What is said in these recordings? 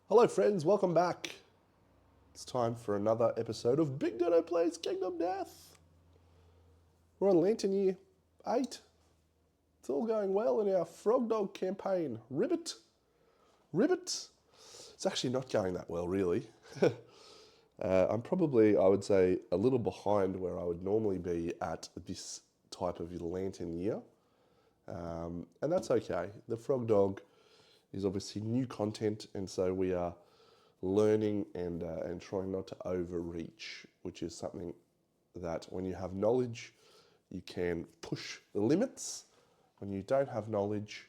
Hello friends, welcome back. It's time for another episode of BigDenoPlays Kingdom Death. We're on Lantern Year 8. It's all going well in our Frogdog campaign. Ribbit. It's actually not going that well, really. I'm probably, I would say, a little behind where I would normally be at this type of Lantern Year. And that's okay. The Frogdog is obviously new content, and so we are learning and trying not to overreach, which is something that when you have knowledge, you can push the limits. When you don't have knowledge,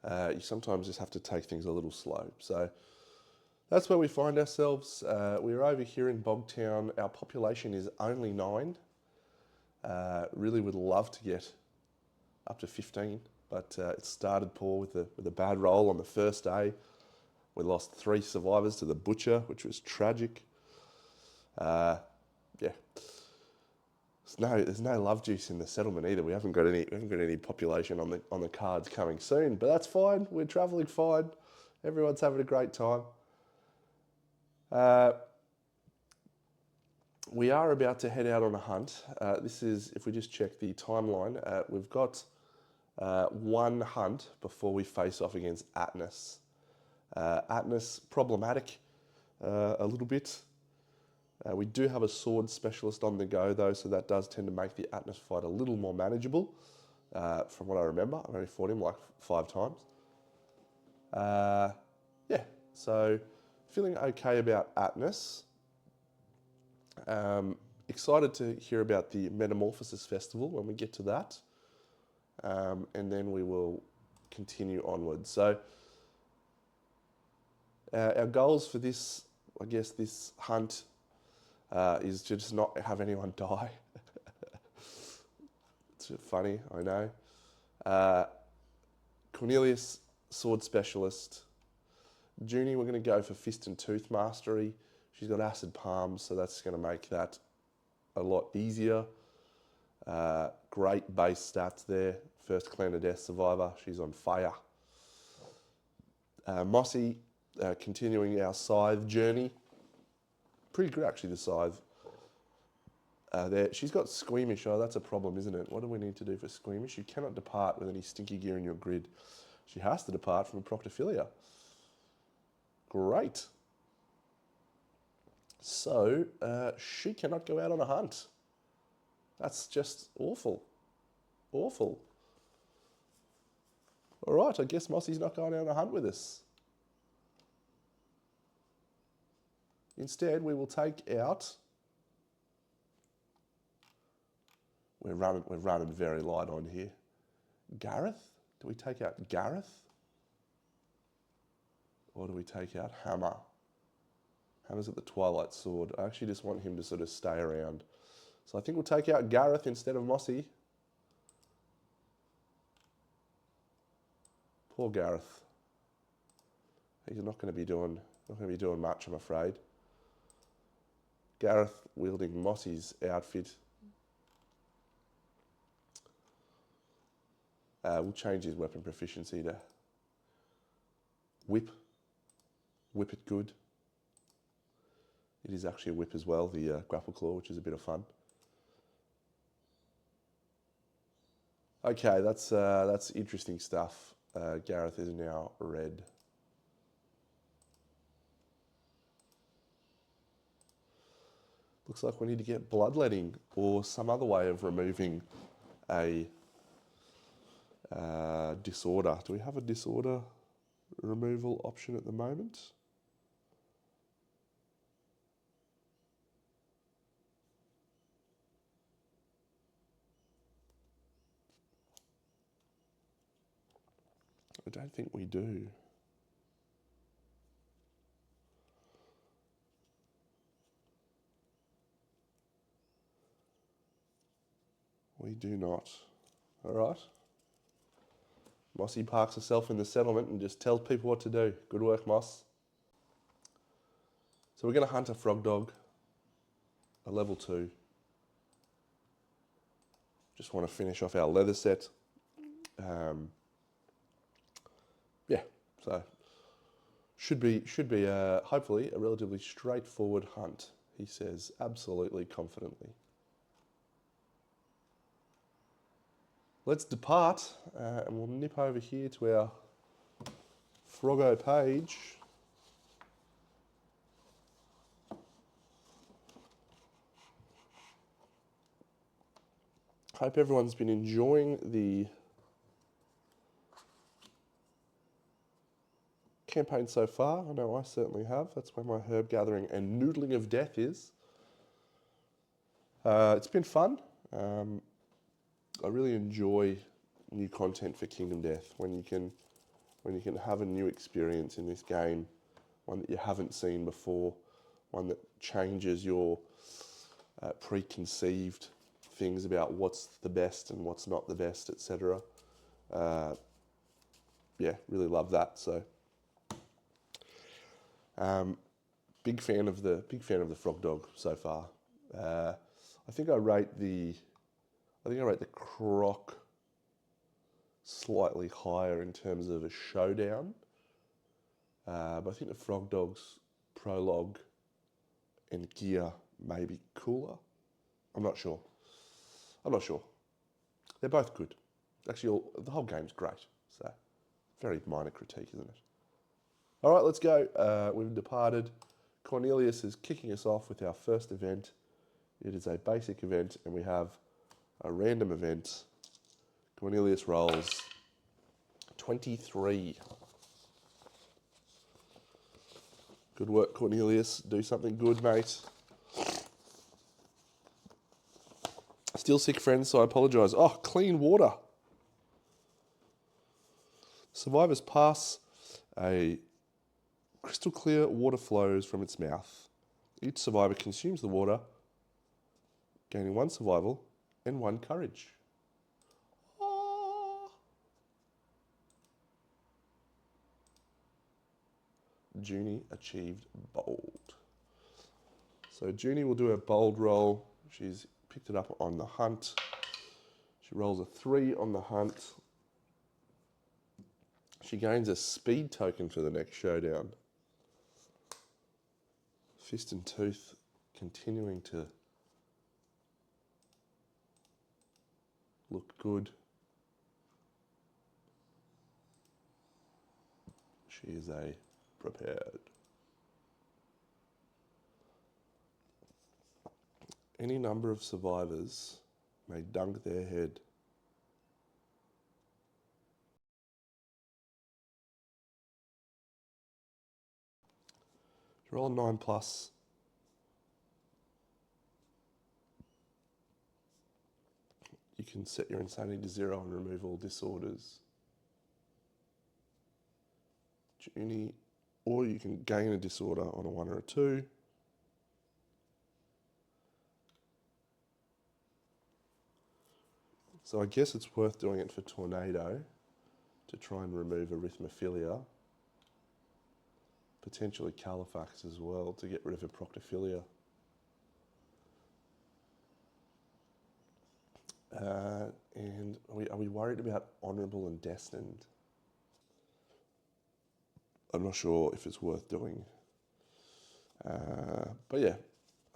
you sometimes just have to take things a little slow. So that's where we find ourselves. We're over here in Bogtown. Our population is only 9. Really would love to get up to 15. But it started poor with a bad roll on the first day. We lost 3 survivors to the butcher, which was tragic. Yeah, there's no love juice in the settlement either. We haven't got any population on the cards coming soon, but that's fine. We're travelling fine. Everyone's having a great time. We are about to head out on a hunt. This is, if we just check the timeline, we've got one hunt before we face off against Atlas. Atlas, problematic a little bit. We do have a sword specialist on the go though, so that does tend to make the Atlas fight a little more manageable. From what I remember, I've only fought him like 5 times. Yeah, so feeling okay about Atlas. Excited to hear about the Metamorphosis Festival when we get to that. And then we will continue onwards. So our goals for this, I guess, this hunt is to just not have anyone die. It's funny, I know. Cornelius, sword specialist. Junie, we're going to go for fist and tooth mastery. She's got acid palms, so that's going to make that a lot easier. Great base stats there. First clan of death survivor. She's on fire. Mossy, continuing our scythe journey. Pretty good actually, the scythe. There, she's got squeamish. Oh, that's a problem, isn't it? What do we need to do for squeamish? You cannot depart with any stinky gear in your grid. She has to depart from a proctophilia. Great. So she cannot go out on a hunt. That's just awful. Awful. All right, I guess Mossy's not going out on a hunt with us. Instead, we will take out... We're running very light on here. Gareth? Do we take out Gareth? Or do we take out Hammer? Hammer's at the Twilight Sword. I actually just want him to sort of stay around. So I think we'll take out Gareth instead of Mossy. Poor Gareth. He's not going to be doing much, I'm afraid. Gareth wielding Mossy's outfit. We'll change his weapon proficiency to whip. Whip it good. It is actually a whip as well, the grapple claw, which is a bit of fun. Okay, that's interesting stuff. Gareth is now red. Looks like we need to get bloodletting or some other way of removing a disorder. Do we have a disorder removal option at the moment? I don't think we do. We do not. All right. Mossy parks herself in the settlement and just tells people what to do. Good work, Moss. So we're going to hunt a frog dog, a level 2. Just want to finish off our leather set. Yeah, so Should be hopefully a relatively straightforward hunt, he says, absolutely confidently. Let's depart, and we'll nip over here to our Froggo page. Hope everyone's been enjoying the campaign so far. I know I certainly have. That's where my herb gathering and noodling of death is. It's been fun. I really enjoy new content for Kingdom Death when you can have a new experience in this game, one that you haven't seen before, one that changes your preconceived things about what's the best and what's not the best, etc. Yeah, really love that. So, big fan of the Frogdog so far. I think I rate the Croc slightly higher in terms of a showdown, but I think the Frogdog's prologue and gear may be cooler. I'm not sure. They're both good. Actually, the whole game's great. So, very minor critique, isn't it? All right, let's go. We've departed. Cornelius is kicking us off with our first event. It is a basic event, and we have a random event. Cornelius rolls 23. Good work, Cornelius. Do something good, mate. Still sick, friends, so I apologise. Oh, clean water. Survivors pass. A crystal clear water flows from its mouth. Each survivor consumes the water, gaining 1 survival and 1 courage. Junie achieved bold. So Junie will do a bold roll. She's picked it up on the hunt. She rolls a 3 on the hunt. She gains a speed token for the next showdown. Fist and Tooth continuing to look good. She is a prepared. Any number of survivors may dunk their head. Roll a 9+. You can set your insanity to 0 and remove all disorders. Junie, or you can gain a disorder on a 1 or a 2. So I guess it's worth doing it for Tornado to try and remove arithmophilia. Potentially Califax as well to get rid of her proctophilia. And are we worried about honourable and destined? I'm not sure if it's worth doing. But yeah,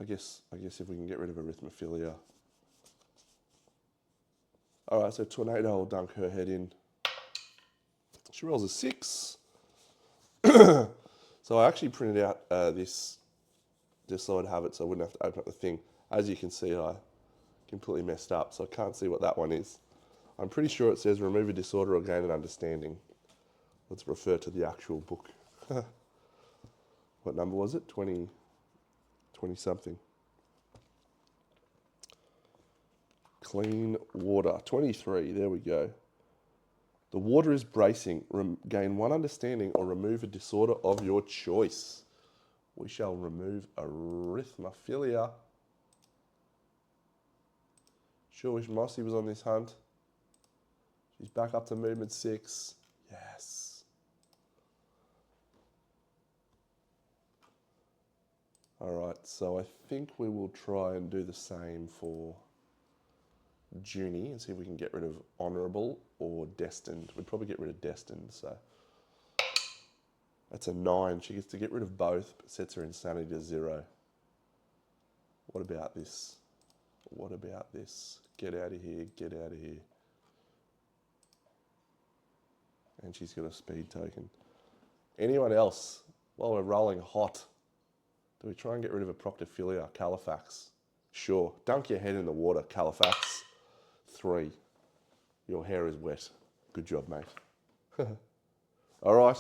I guess if we can get rid of arithmophilia. All right, so Tornado will dunk her head in. She rolls a 6. So I actually printed out this just so I'd have it so I wouldn't have to open up the thing. As you can see, I completely messed up, so I can't see what that one is. I'm pretty sure it says remove a disorder or gain an understanding. Let's refer to the actual book. What number was it? 20 something. Clean water, 23, there we go. The water is bracing. Gain 1 understanding or remove a disorder of your choice. We shall remove arithmophilia. Sure wish Mossy was on this hunt. She's back up to movement 6. Yes. All right, so I think we will try and do the same for Junie and see if we can get rid of honourable or destined. We'd probably get rid of destined, so. That's a 9. She gets to get rid of both, but sets her insanity to 0. What about this? What about this? Get out of here, get out of here. And she's got a speed token. Anyone else? While we're rolling hot, do we try and get rid of a Proctophilia? Califax. Sure. Dunk your head in the water, Califax. 3. Your hair is wet. Good job, mate. All right.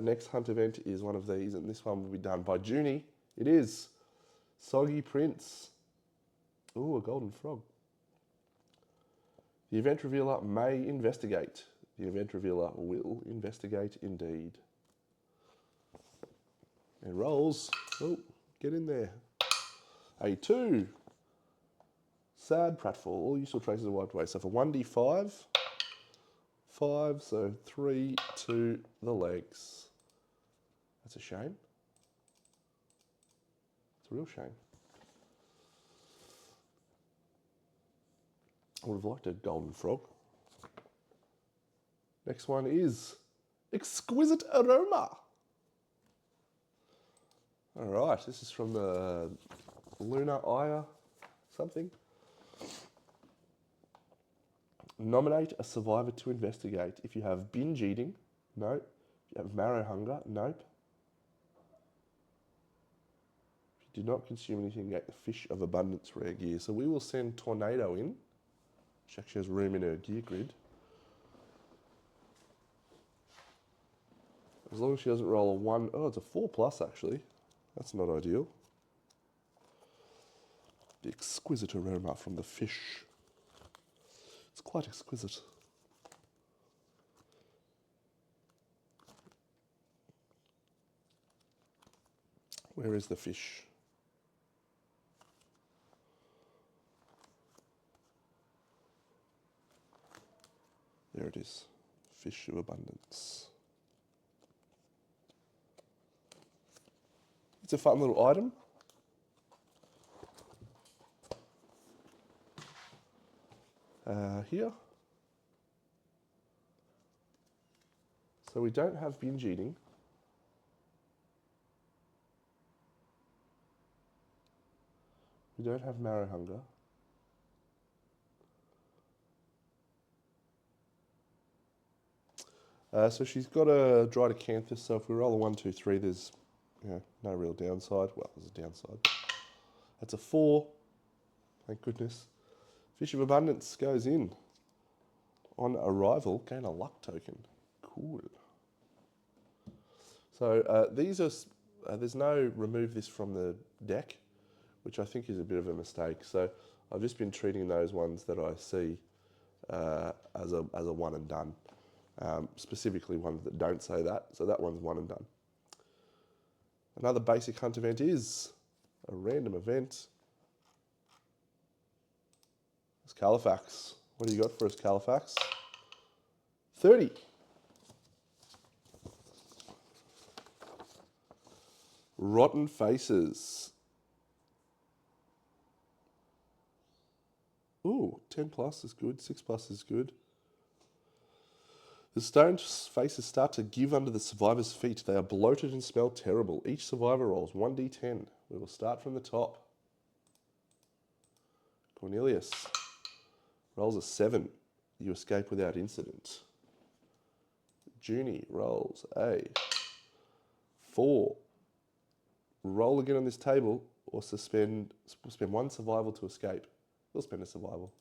Next hunt event is one of these, and this one will be done by Junie. It is Soggy Prince. Ooh, a golden frog. The event revealer may investigate. The event revealer will investigate indeed. It rolls. Oh, get in there. A 2. Sad pratfall. All useful traces are wiped away. So for 1d5, 5, so 3 to the legs. That's a shame. It's a real shame. I would have liked a golden frog. Next one is Exquisite Aroma. All right, this is from the Lunar Aya something. Nominate a survivor to investigate. If you have binge eating, nope. If you have marrow hunger, nope. If you do not consume anything, get the Fish of Abundance rare gear. So we will send Tornado in. She actually has room in her gear grid. As long as she doesn't roll a 1. Oh, it's a 4+ actually. That's not ideal. The exquisite aroma from the fish. It's quite exquisite. Where is the fish? There it is. Fish of Abundance. It's a fun little item. Here. So we don't have binge eating. We don't have marrow hunger. So she's got a dried acanthus, so if we roll a 1, 2, 3, there's no real downside. Well, there's a downside. That's a 4. Thank goodness. Fish of Abundance goes in. On arrival, gain a luck token. Cool. So these are, there's no remove this from the deck, which I think is a bit of a mistake. So I've just been treating those ones that I see as a one and done. Specifically ones that don't say that. So that one's one and done. Another basic hunt event is a random event. It's Califax. What do you got for us, Califax? 30. Rotten Faces. Ooh, 10+ is good, 6+ is good. The stone faces start to give under the survivor's feet. They are bloated and smell terrible. Each survivor rolls 1d10. We will start from the top. Cornelius rolls a 7. You escape without incident. Junie rolls a 4. Roll again on this table or spend 1 survival to escape. We'll spend a survival.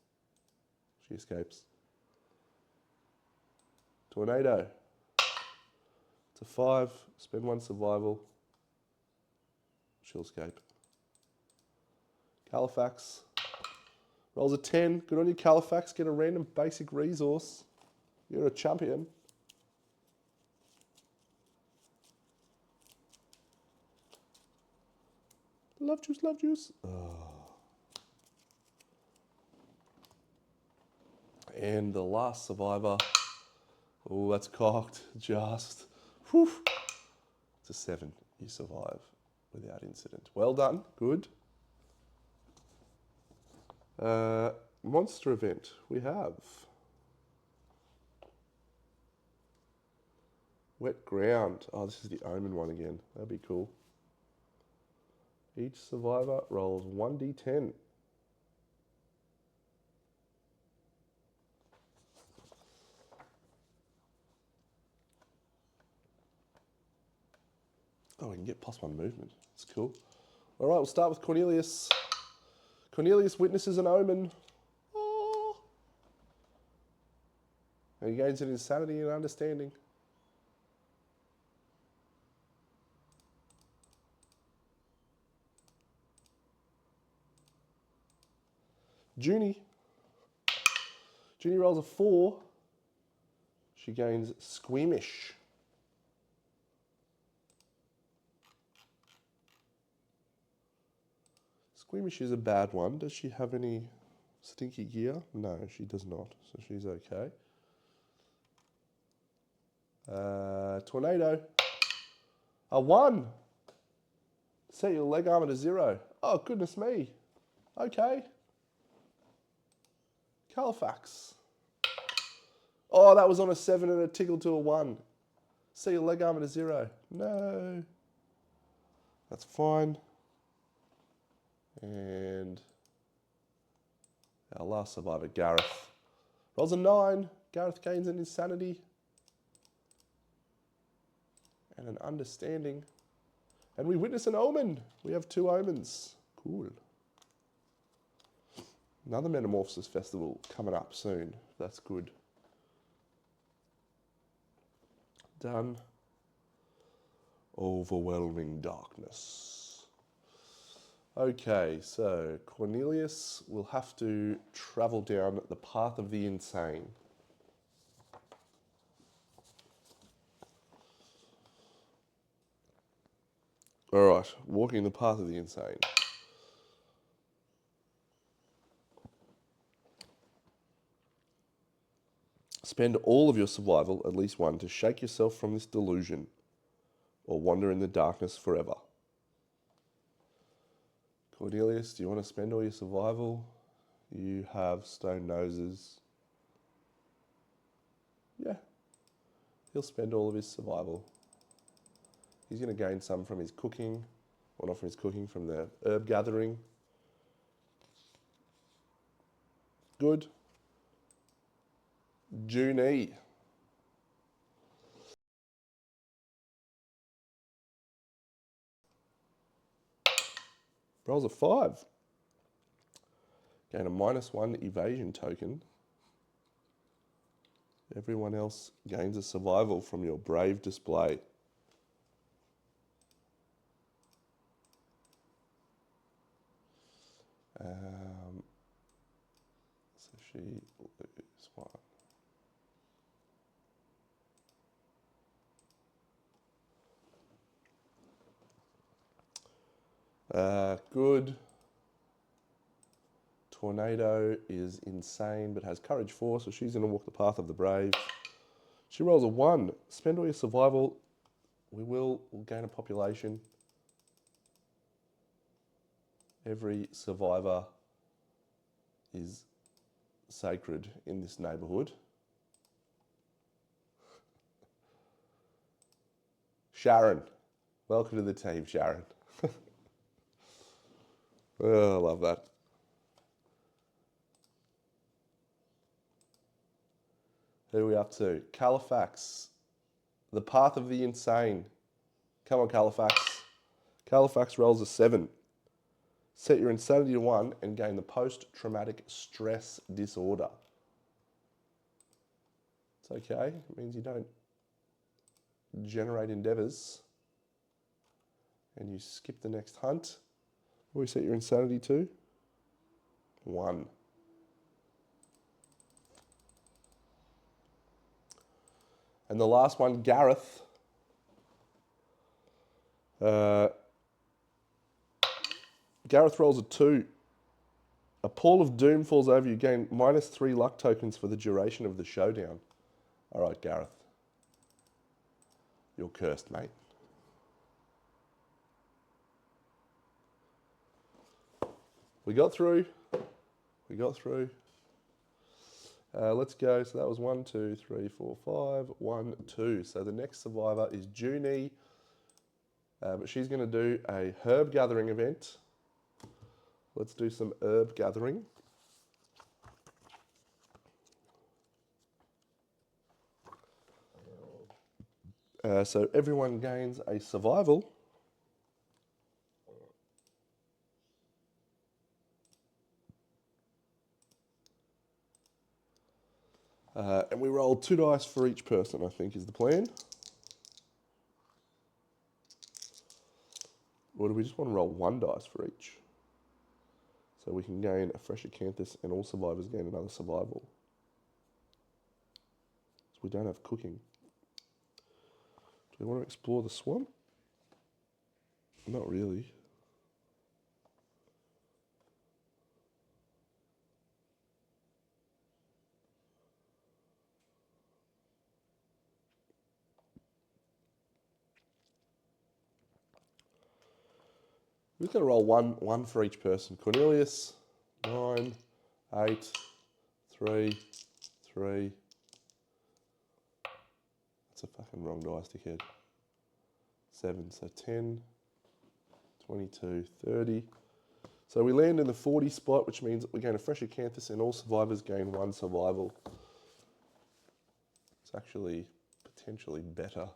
She escapes. Tornado. It's a 5. Spend 1 survival. She'll escape. Califax. Rolls a 10. Good on you, Califax. Get a random basic resource. You're a champion. Love juice, love juice. Oh. And the last survivor. Oh, that's cocked. Just. Whew. It's a 7. You survive without incident. Well done. Good. Monster event. We have Wet ground. Oh, this is the omen one again. That'd be cool. Each survivor rolls 1d10. Oh, we can get +1 movement. That's cool. All right, we'll start with Cornelius. Cornelius witnesses an omen. Oh. And he gains an insanity and understanding. Junie. Junie rolls a 4. She gains squeamish. Squeamish is a bad one. Does she have any stinky gear? No, she does not. So she's okay. Tornado. A 1. Set your leg armor to 0. Oh, goodness me. Okay. Califax. Oh, that was on a 7 and it tickled to a 1. Set your leg armor to 0. No. That's fine. And our last survivor, Gareth. Rolls a 9. Gareth gains an insanity. And an understanding. And we witness an omen. We have 2 omens. Cool. Another Metamorphosis Festival coming up soon. That's good. Done. Overwhelming darkness. Okay, so Cornelius will have to travel down the path of the insane. All right, walking the path of the insane. Spend all of your survival, at least 1, to shake yourself from this delusion or wander in the darkness forever. Cornelius, do you want to spend all your survival? You have stone noses. Yeah, he'll spend all of his survival. He's going to gain some from his cooking, or not from his cooking, from the herb gathering. Good. Junie. Rolls a 5. Gain a -1 evasion token. Everyone else gains a survival from your brave display. So she loses 1. Good. Tornado is insane but has courage 4, so she's going to walk the path of the brave. She rolls a 1. Spend all your survival. We'll gain a population. Every survivor is sacred in this neighbourhood. Sharon. Welcome to the team, Sharon. Oh, I love that. Who are we up to? Califax. The path of the insane. Come on, Califax. Califax rolls a 7. Set your insanity to 1 and gain the post-traumatic stress disorder. It's okay. It means you don't generate endeavours. And you skip the next hunt. What do we set your insanity to? 1. And the last one, Gareth. Gareth rolls a 2. A pall of doom falls over you. Gain -3 luck tokens for the duration of the showdown. All right, Gareth. You're cursed, mate. We got through. Let's go. So that was 1, 2, 3, 4, 5. 1, 2. So the next survivor is Junie. But she's going to do a herb gathering event. Let's do some herb gathering. So everyone gains a survival. And we roll 2 dice for each person, I think is the plan. Or do we just want to roll 1 dice for each? So we can gain a fresh acanthus and all survivors gain another survival. So we don't have cooking. Do we want to explore the swamp? Not really. We're just going to roll one for each person. Cornelius, 9, 8, 3, 3. That's a fucking wrong dice, dickhead. 7, so 10, 22, 30. So we land in the 40 spot, which means we gain a fresh acanthus and all survivors gain 1 survival. It's actually potentially better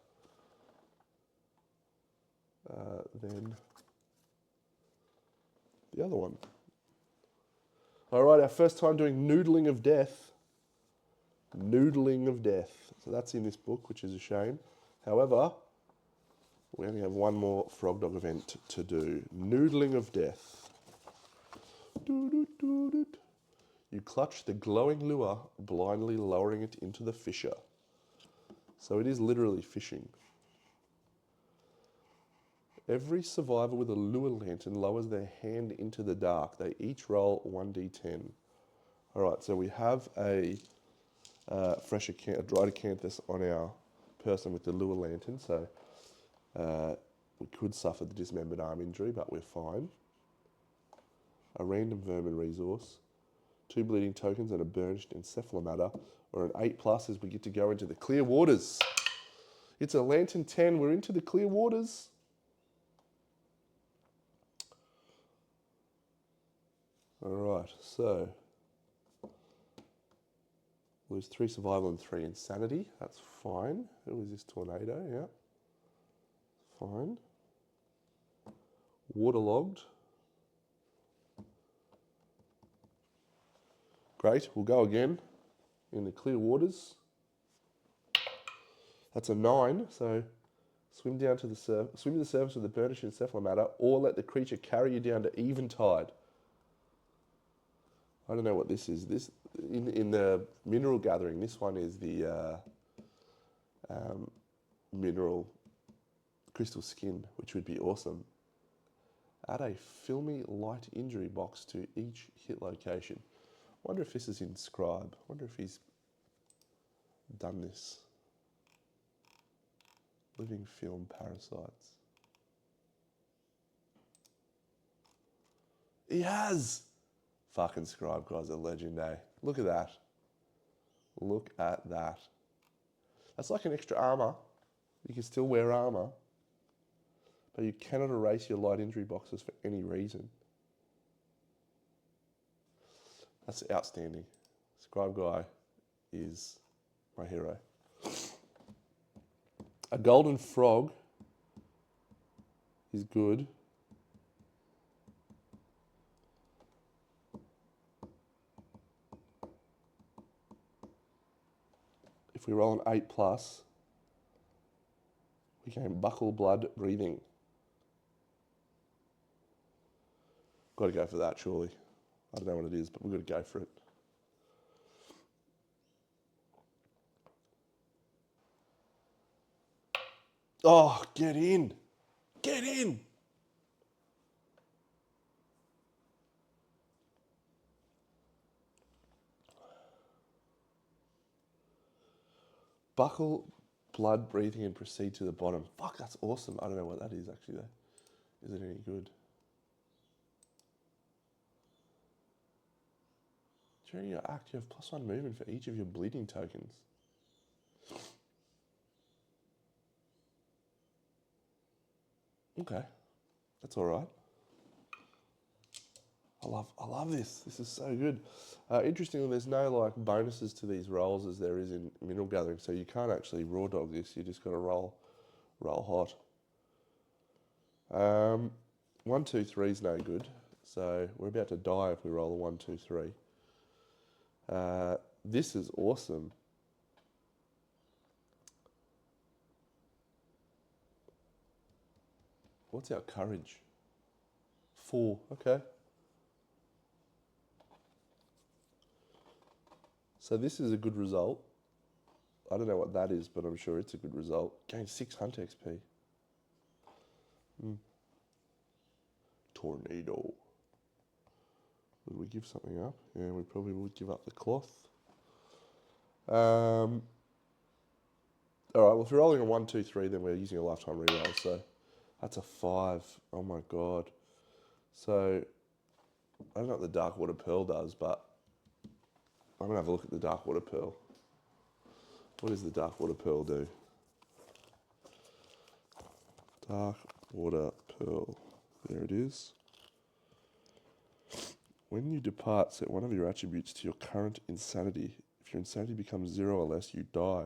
than the other one. All right, our first time doing Noodling of Death. Noodling of Death. So that's in this book, which is a shame. However, we only have 1 more Frogdog event to do. Noodling of Death. You clutch the glowing lure, blindly lowering it into the fissure. So it is literally fishing. Every survivor with a lure lantern lowers their hand into the dark. They each roll 1d10. All right, so we have a dried acanthus on our person with the lure lantern, so we could suffer the dismembered arm injury, but we're fine. A random vermin resource, 2 bleeding tokens and a burnished encephalomata, or an 8+ as we get to go into the clear waters. It's a lantern 10, we're into the clear waters. All right, so lose 3 survival and 3 insanity. That's fine. Who is this tornado? Yeah, fine. Waterlogged. Great. We'll go again in the clear waters. That's a 9. So swim down to the swim to the surface with the burnished encephalomata, or let the creature carry you down to eventide. I don't know what this is. This in the mineral gathering. This one is the mineral crystal skin, which would be awesome. Add a filmy light injury box to each hit location. Wonder if this is in Scribe. Wonder if he's done this. Living film parasites. He has! Fucking Scribe guys are legend, eh? Look at that. Look at that. That's like an extra armor. You can still wear armor, but you cannot erase your light injury boxes for any reason. That's outstanding. Scribe guy is my hero. A golden frog is good. If we roll an 8+, we gain buckle blood breathing. Got to go for that, surely. I don't know what it is, but we've got to go for it. Oh, get in. Get in. Buckle blood breathing and proceed to the bottom. Fuck, that's awesome. I don't know what that is actually though. Is it any good? During your act, you have +1 movement for each of your bleeding tokens. Okay, that's all right. I love this. This is so good. Interestingly, there's no like bonuses to these rolls as there is in mineral gathering, so you can't actually raw dog this. You just got to roll hot. 1, 2, 3 is no good, so we're about to die if we roll a 1, 2, 3. This is awesome. What's our courage? 4. Okay. So this is a good result. I don't know what that is, but I'm sure it's a good result. Gain 6 hunt XP. Tornado. Would we give something up? Yeah, we probably would give up the cloth. All right, well, if we're rolling a 1, 2, 3, then we're using a lifetime reroll, so that's a 5. Oh my god. So, I don't know what the Dark Water Pearl does, but I'm going to have a look at the Dark Water Pearl. What does the Dark Water Pearl do? Dark Water Pearl. There it is. When you depart, set one of your attributes to your current insanity. If your insanity becomes 0 or less, you die.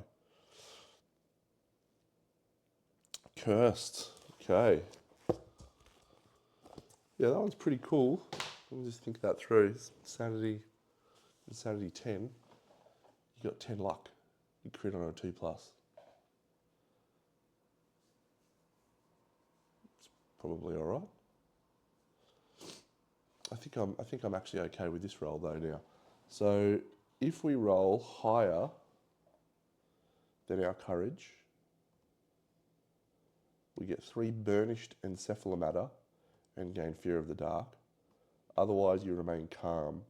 Cursed. Okay. Yeah, that one's pretty cool. Let me just think that through. Insanity 10. You got 10 luck. You crit on a 2+. It's probably all right. I think I'm actually okay with this roll though now. So if we roll higher than our courage, we get 3 burnished encephalomata and gain fear of the dark. Otherwise, you remain calm.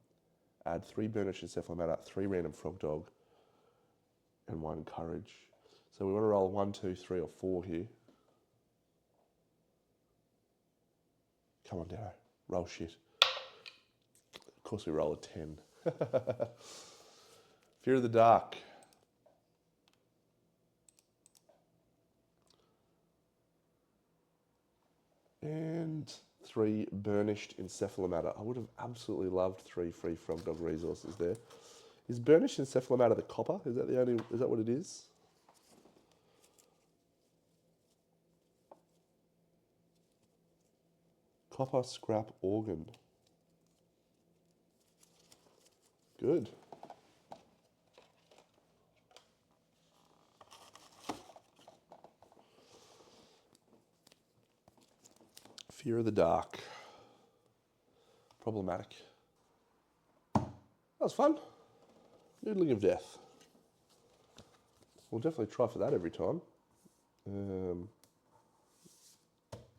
Add 3 burnished encephalomata, 3 random frog dog, and 1 courage. So we want to roll 1, 2, 3, or 4 here. Come on, Darrow. Roll shit. Of course we roll a 10. Fear of the dark. And 3 burnished encephalomata. I would have absolutely loved 3 free frog dog resources there. Is burnished encephalomata the copper? Is that what it is? Copper scrap organ. Good. Fear of the dark. Problematic. That was fun. Noodling of death. We'll definitely try for that every time.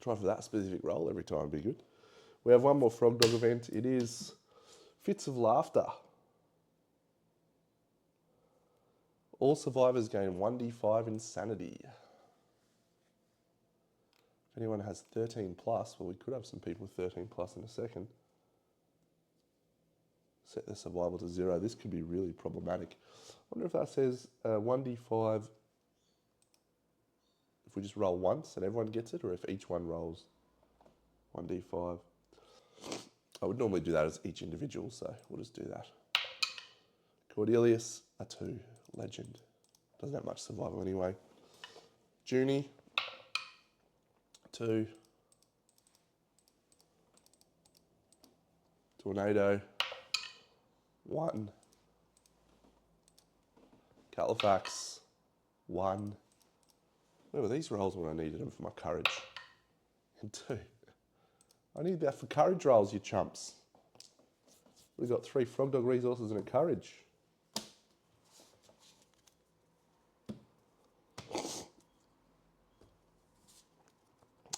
Try for that specific roll every time, be good. We have one more frog dog event. It is Fits of Laughter. All survivors gain 1d5 insanity. If anyone has 13+, well, we could have some people with 13+ in a second. Set their survival to 0. This could be really problematic. I wonder if that says 1d5, if we just roll once and everyone gets it, or if each one rolls 1d5. I would normally do that as each individual, so we'll just do that. Cordelius, a 2. Legend. Doesn't have much survival anyway. Junie, 2. Tornado, 1. Califax, 1. Where were these rolls when I needed them for my courage? And 2. I need that for courage rolls, you chumps. We've got 3 frog dog resources and a courage.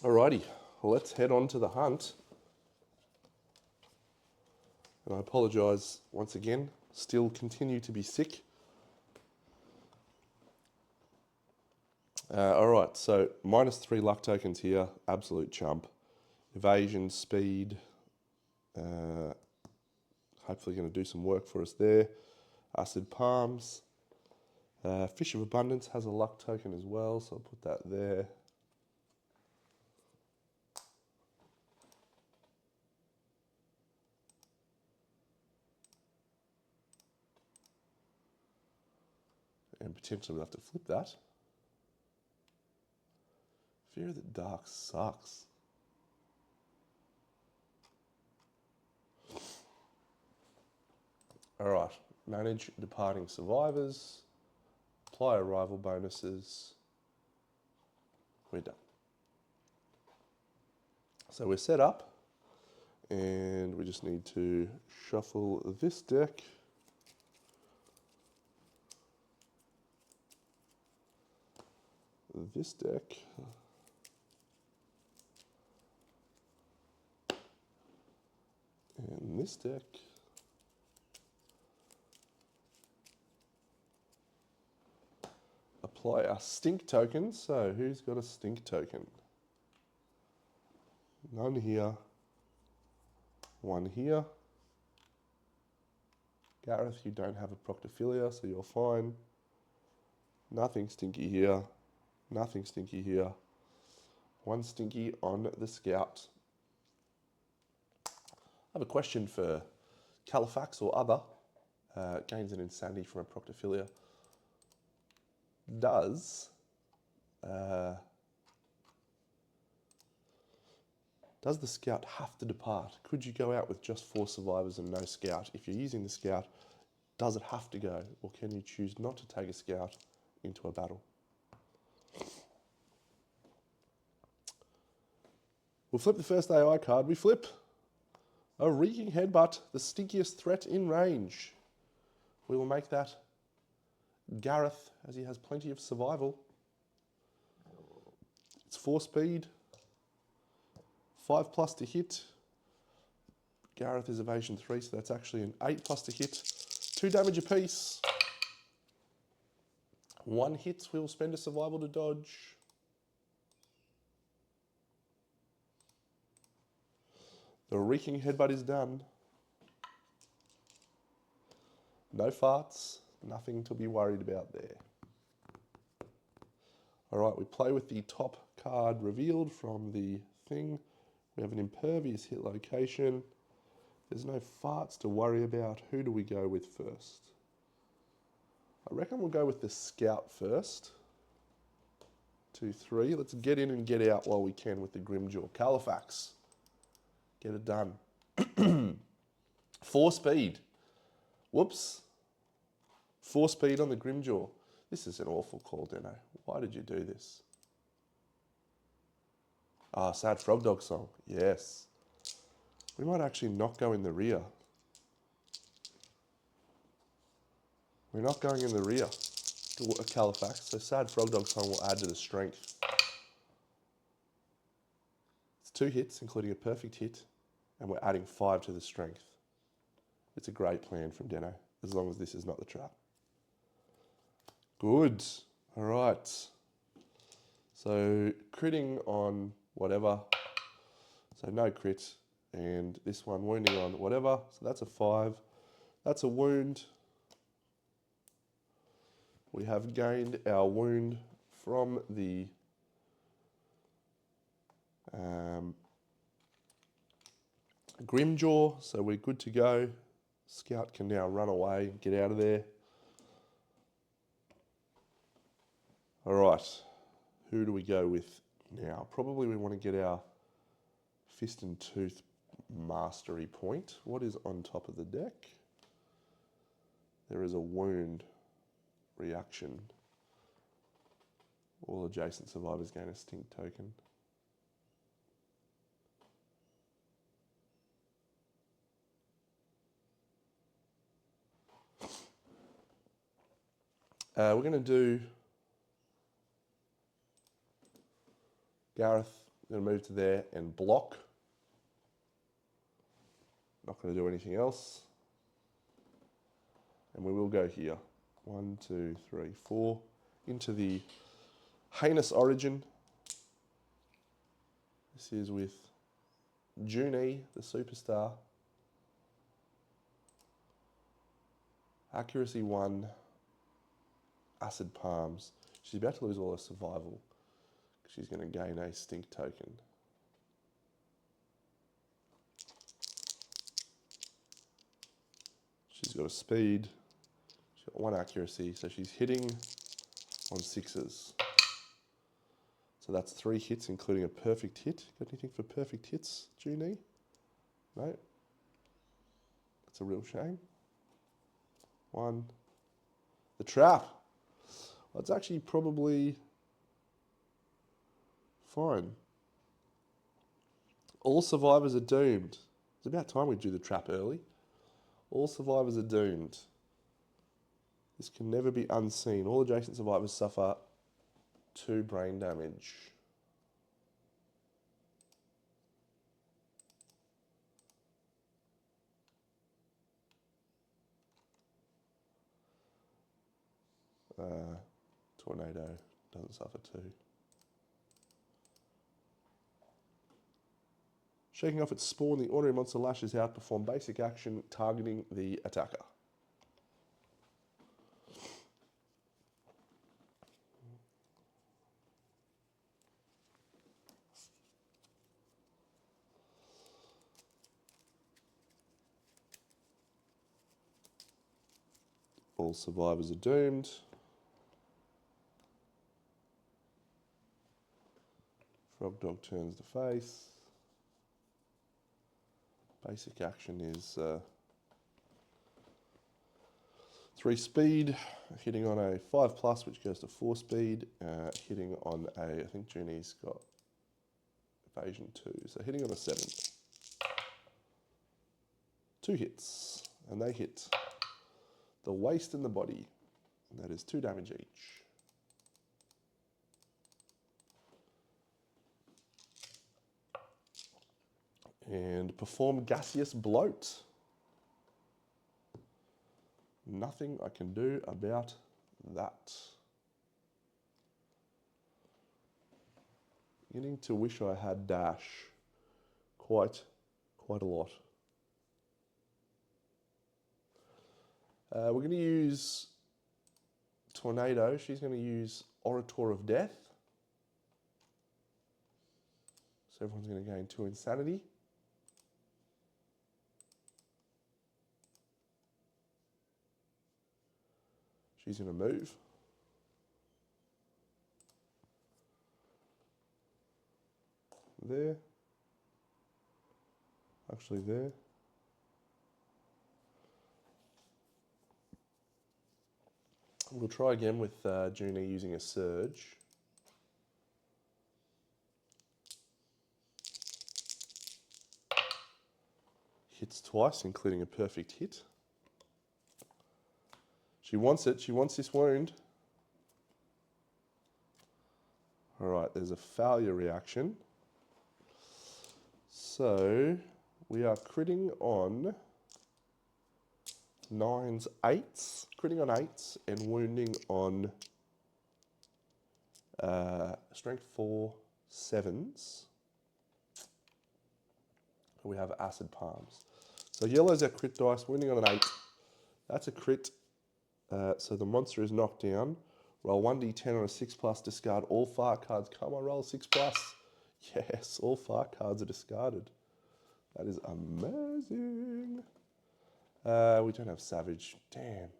Alrighty, well, let's head on to the hunt. And I apologise once again, still continue to be sick. Alright, so -3 luck tokens here, absolute chump. Evasion, speed, Hopefully going to do some work for us there. Acid Palms. Fish of Abundance has a luck token as well, so I'll put that there. And potentially we'll have to flip that. Fear of the Dark sucks. Alright, manage departing survivors, apply arrival bonuses. We're done. So we're set up, and we just need to shuffle this deck. This deck. And this deck. Apply our stink tokens. So who's got a stink token? None here. One here. Gareth, you don't have a Proctophilia, so you're fine. Nothing stinky here. Nothing stinky here. One stinky on the Scout. I have a question for Califax or other. Gains an insanity from a Proctophilia. Does the Scout have to depart? Could you go out with just 4 survivors and no Scout? If you're using the Scout, does it have to go? Or can you choose not to take a Scout into a battle? We'll flip the first AI card. We flip a Reeking Headbutt, the stinkiest threat in range. We will make that Gareth, as he has plenty of survival. It's 4 speed, 5+ to hit. Gareth is evasion 3, so that's actually an 8+ to hit. 2 damage apiece. 1 hit, we'll spend a survival to dodge. The Reeking Headbutt is done. No farts, nothing to be worried about there. All right, we play with the top card revealed from the thing. We have an impervious hit location. There's no farts to worry about. Who do we go with first? I reckon we'll go with the Scout first. 2, 3. Let's get in and get out while we can with the Grimjaw. Califax. Get it done. 4 speed. Whoops. 4 speed on the Grimjaw. This is an awful call, Deno. Why did you do this? Ah, sad Frogdog song. Yes. We might actually not go in the rear. We're not going in the rear. Califax. So sad Frogdog song will add to the strength. It's 2 hits, including a perfect hit, and we're adding 5 to the strength. It's a great plan from Deno, as long as this is not the trap. Good. All right. So critting on whatever. So no crit. And this one wounding on whatever. So that's a 5. That's a wound. We have gained our wound from the Grimjaw, so we're good to go. Scout can now run away, get out of there. All right, who do we go with now? Probably we want to get our Fist and Tooth mastery point. What is on top of the deck? There is a wound reaction. All adjacent survivors gain a stink token. We're going to do Gareth. Going to move to there and block. Not going to do anything else. And we will go here. 1, 2, 3, 4. Into the Heinous Origin. This is with Junie, the superstar. Accuracy 1, acid palms. She's about to lose all her survival. She's going to gain a stink token. She's got a speed. She's got 1 accuracy, so she's hitting on 6s. So that's 3 hits, including a perfect hit. Got anything for perfect hits, Junie? No? That's a real shame. 1. The trap. Well, it's actually probably fine. All survivors are doomed. It's about time we do the trap early. All survivors are doomed. This can never be unseen. All adjacent survivors suffer 2 brain damage. Tornado doesn't suffer 2. Shaking off its spawn, the ordinary monster lashes out, perform basic action targeting the attacker. All survivors are doomed. Frogdog turns the face. Basic action is 3 speed, hitting on a 5+, which goes to 4 speed, hitting on a, I think Junie's got evasion 2, so hitting on a 7. 2 hits, and they hit the waist and the body. And that is 2 damage each. And perform gaseous bloat. Nothing I can do about that. Beginning to wish I had dash quite a lot. We're going to use Tornado. She's going to use Orator of Death. So everyone's going to gain 2 insanity. She's going to move. There. Actually there. We'll try again with Junie using a surge. Hits twice, including a perfect hit. She wants it. She wants this wound. All right, there's a failure reaction. So we are critting on 9s, 8s, critting on 8s and wounding on strength 4, 7s. We have acid palms. So yellow's our crit dice, wounding on an 8. That's a crit. So the monster is knocked down. Roll 1d10 on a 6+, discard all far cards. Come on, roll 6+. Yes, all far cards are discarded. That is amazing. We don't have Savage. Damn.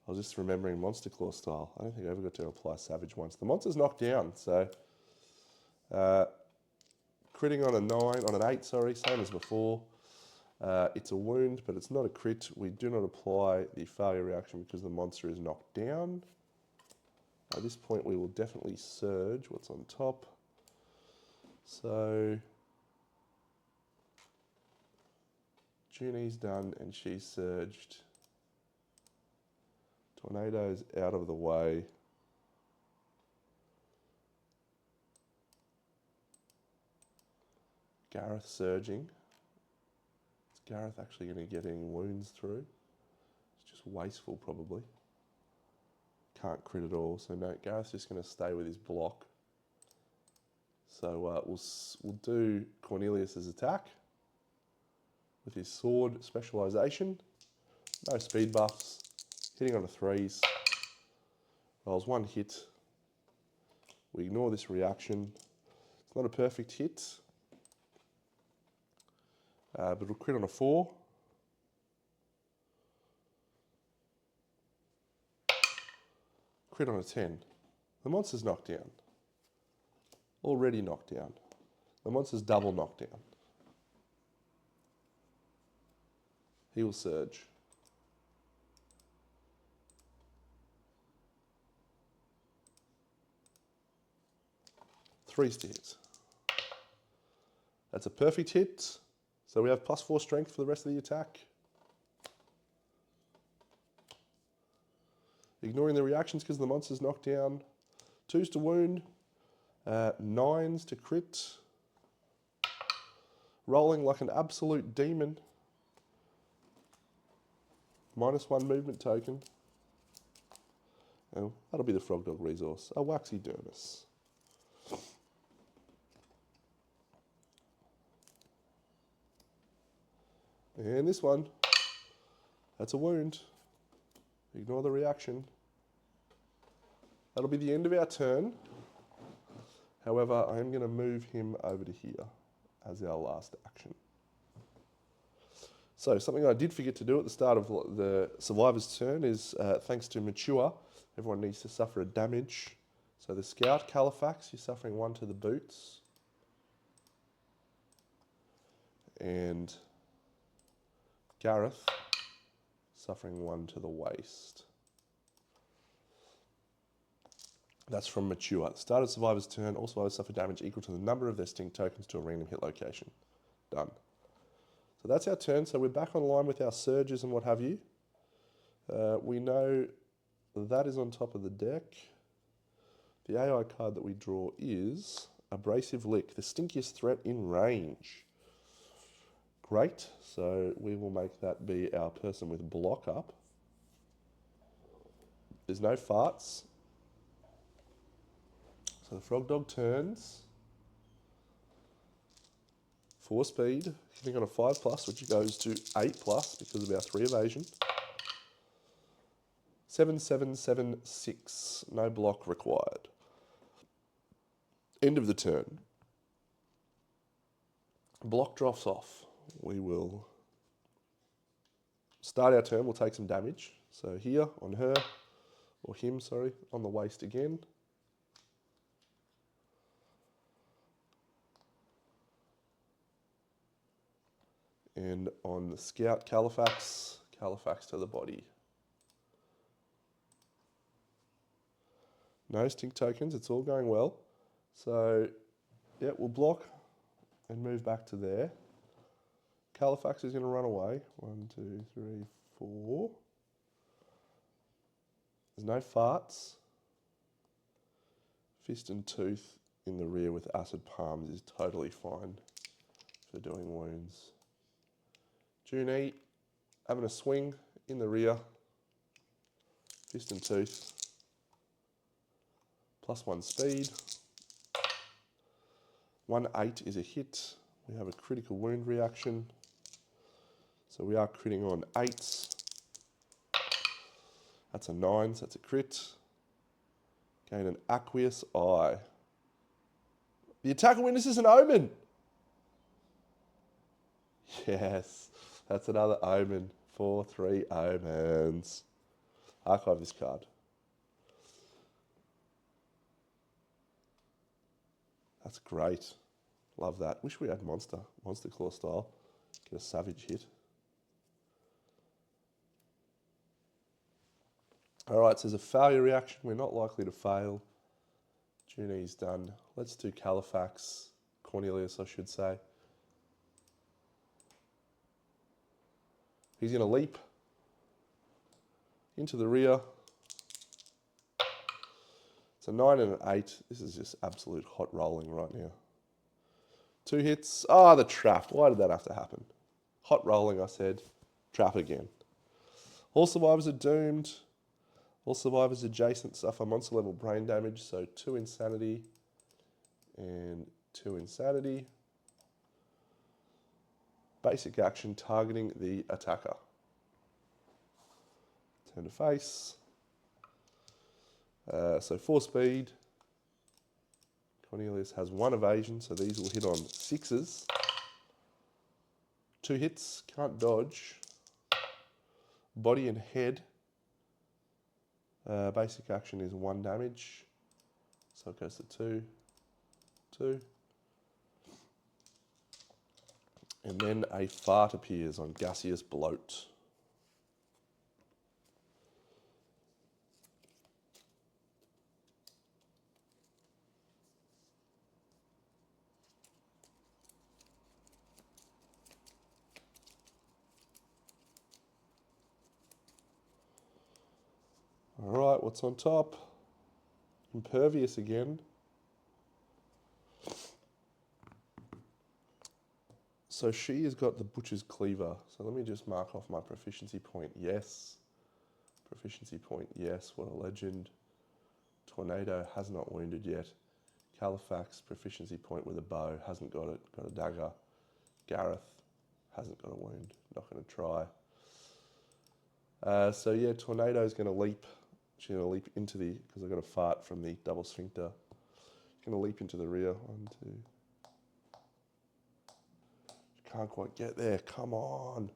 I was just remembering Monster Claw style. I don't think I ever got to apply Savage once. The monster's knocked down, so critting on a 9, on an 8, sorry, same as before. It's a wound, but it's not a crit. We do not apply the failure reaction because the monster is knocked down. At this point, we will definitely surge what's on top. So Junie's done and she's surged. Tornado's out of the way. Gareth surging. Is Gareth actually going to get any wounds through? It's just wasteful probably. Can't crit at all, so no, Gareth's just going to stay with his block. So we'll do Cornelius's attack with his sword specialization. No speed buffs. Hitting on the 3s. Rolls 1 hit. We ignore this reaction. It's not a perfect hit. But it'll crit on a 4. Crit on a 10. The monster's knocked down. Already knocked down. The monster's double knocked down. He will surge. Threes to hit. That's a perfect hit. So we have +4 strength for the rest of the attack. Ignoring the reactions because the monster's knocked down. 2s to wound. 9s to crit. Rolling like an absolute demon. -1 movement token. Oh, that'll be the Frogdog resource. A waxy dermis. And this one, that's a wound. Ignore the reaction. That'll be the end of our turn. However, I am going to move him over to here as our last action. So something I did forget to do at the start of the survivor's turn is, thanks to Mature, everyone needs to suffer a damage. So the Scout, Califax, you're suffering 1 to the boots. And Gareth, suffering 1 to the waist. That's from Mature. At the start of Survivor's turn, all survivors suffer damage equal to the number of their stink tokens to a random hit location. Done. So that's our turn. So we're back online with our surges and what have you. We know that is on top of the deck. The AI card that we draw is Abrasive Lick, the stinkiest threat in range. Great. So we will make that be our person with block up. There's no farts. So the Frogdog turns. 4 speed, hitting on a 5+, which goes to 8+ because of our 3 evasion. 7, 7, 7, 6. No block required. End of the turn. Block drops off. We will start our turn. We'll take some damage. So here on her, or him, sorry, on the waist again. And on the Scout, Califax, Califax to the body. No stink tokens, it's all going well. So, yeah, we'll block and move back to there. Califax is going to run away. 1, 2, 3, 4. There's no farts. Fist and Tooth in the rear with acid palms is totally fine for doing wounds. Junie having a swing in the rear. Fist and Tooth. +1 speed. 1/8 is a hit. We have a critical wound reaction. So we are critting on 8s. That's a 9, so that's a crit. Gain an Aqueous Eye. The attacker witness is an omen. Yes, that's another omen. 4, 3 omens. Archive this card. That's great. Love that. Wish we had Monster Claw style. Get a savage hit. Alright, so there's a failure reaction. We're not likely to fail. Junie's done. Let's do Califax. Cornelius, I should say. He's going to leap into the rear. It's a 9 and an 8. This is just absolute hot rolling right now. 2 hits. Ah, the trap. Why did that have to happen? Hot rolling, I said. Trap again. All survivors are doomed. All survivors adjacent suffer monster level brain damage. So 2 insanity and 2 insanity. Basic action targeting the attacker. turn to face. So 4 speed. Cornelius has 1 evasion, so these will hit on 6s. 2 hits, can't dodge. Body and head. Basic action is 1 damage. So it goes to 2, 2. And then a fart appears on gaseous bloat. All right, what's on top? Impervious again. So she has got the Butcher's Cleaver. So let me just mark off my proficiency point. Yes. Proficiency point, yes. What a legend. Tornado has not wounded yet. Califax, proficiency point with a bow. Hasn't got it. Got a dagger. Gareth hasn't got a wound. Not going to try. So yeah, Tornado's going to leap. She's going to leap into the, because I've got a fart from the double sphincter. She's going to leap into the rear. 1, 2. Can't quite get there. Come on.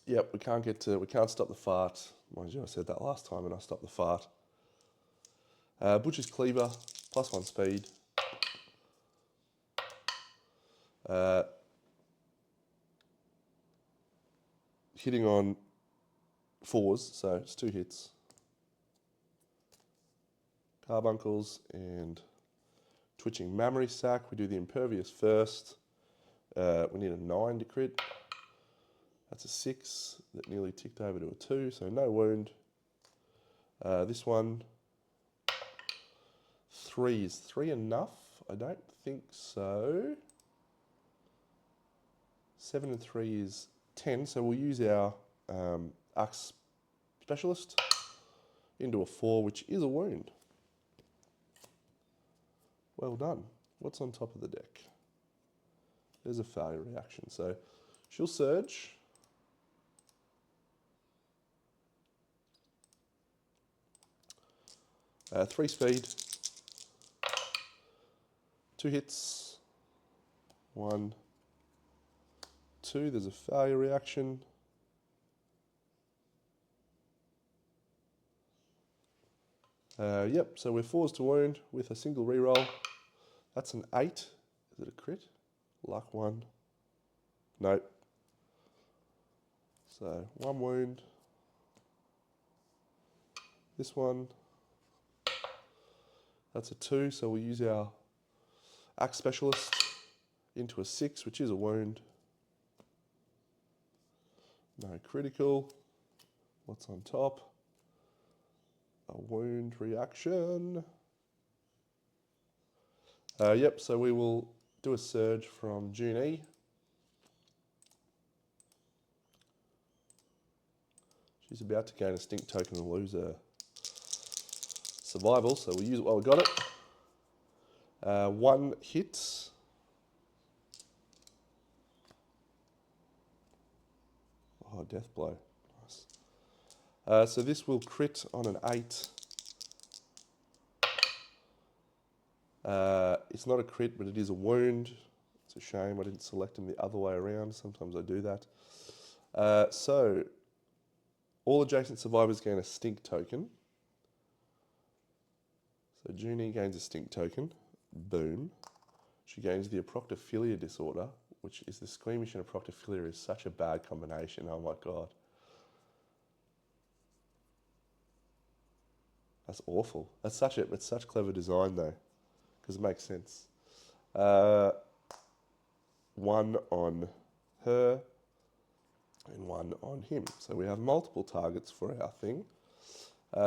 Yep, we can't stop the fart. Mind you, I said that last time and I stopped the fart. Butcher's Cleaver, +1 speed. Hitting on 4s, so it's 2 hits. Carbuncles and Twitching Mammary Sac. We do the Impervious first. We need a 9 to crit. That's a 6 that nearly ticked over to a 2, so no wound. This one, 3. Is 3 enough? I don't think so. 7 and 3 is 10, so we'll use our Axe Specialist into a 4, which is a wound. Well done. What's on top of the deck? There's a failure reaction, so she'll surge. Three speed, 2 hits, 1, 2. There's a failure reaction. Yep, so we're 4s to wound with a single reroll. That's an 8. Is it a crit? Luck 1. Nope. So 1 wound. This one, that's a 2, so we'll use our Axe Specialist into a 6, which is a wound. No critical. What's on top? A wound reaction. Yep, so we will do a surge from Junie. She's about to gain a stink token and lose her survival, so we'll use it while we got it. 1 hit. Oh, death blow. Nice. So this will crit on an 8. It's not a crit, but it is a wound. It's a shame I didn't select them the other way around. Sometimes I do that. So all adjacent survivors gain a stink token. So Junie gains a stink token. Boom. She gains the Proctophilia disorder, which is the squeamish and a Proctophilia is such a bad combination. Oh my God. That's awful. It's such clever design though, because it makes sense. 1 on her and 1 on him. So we have multiple targets for our thing.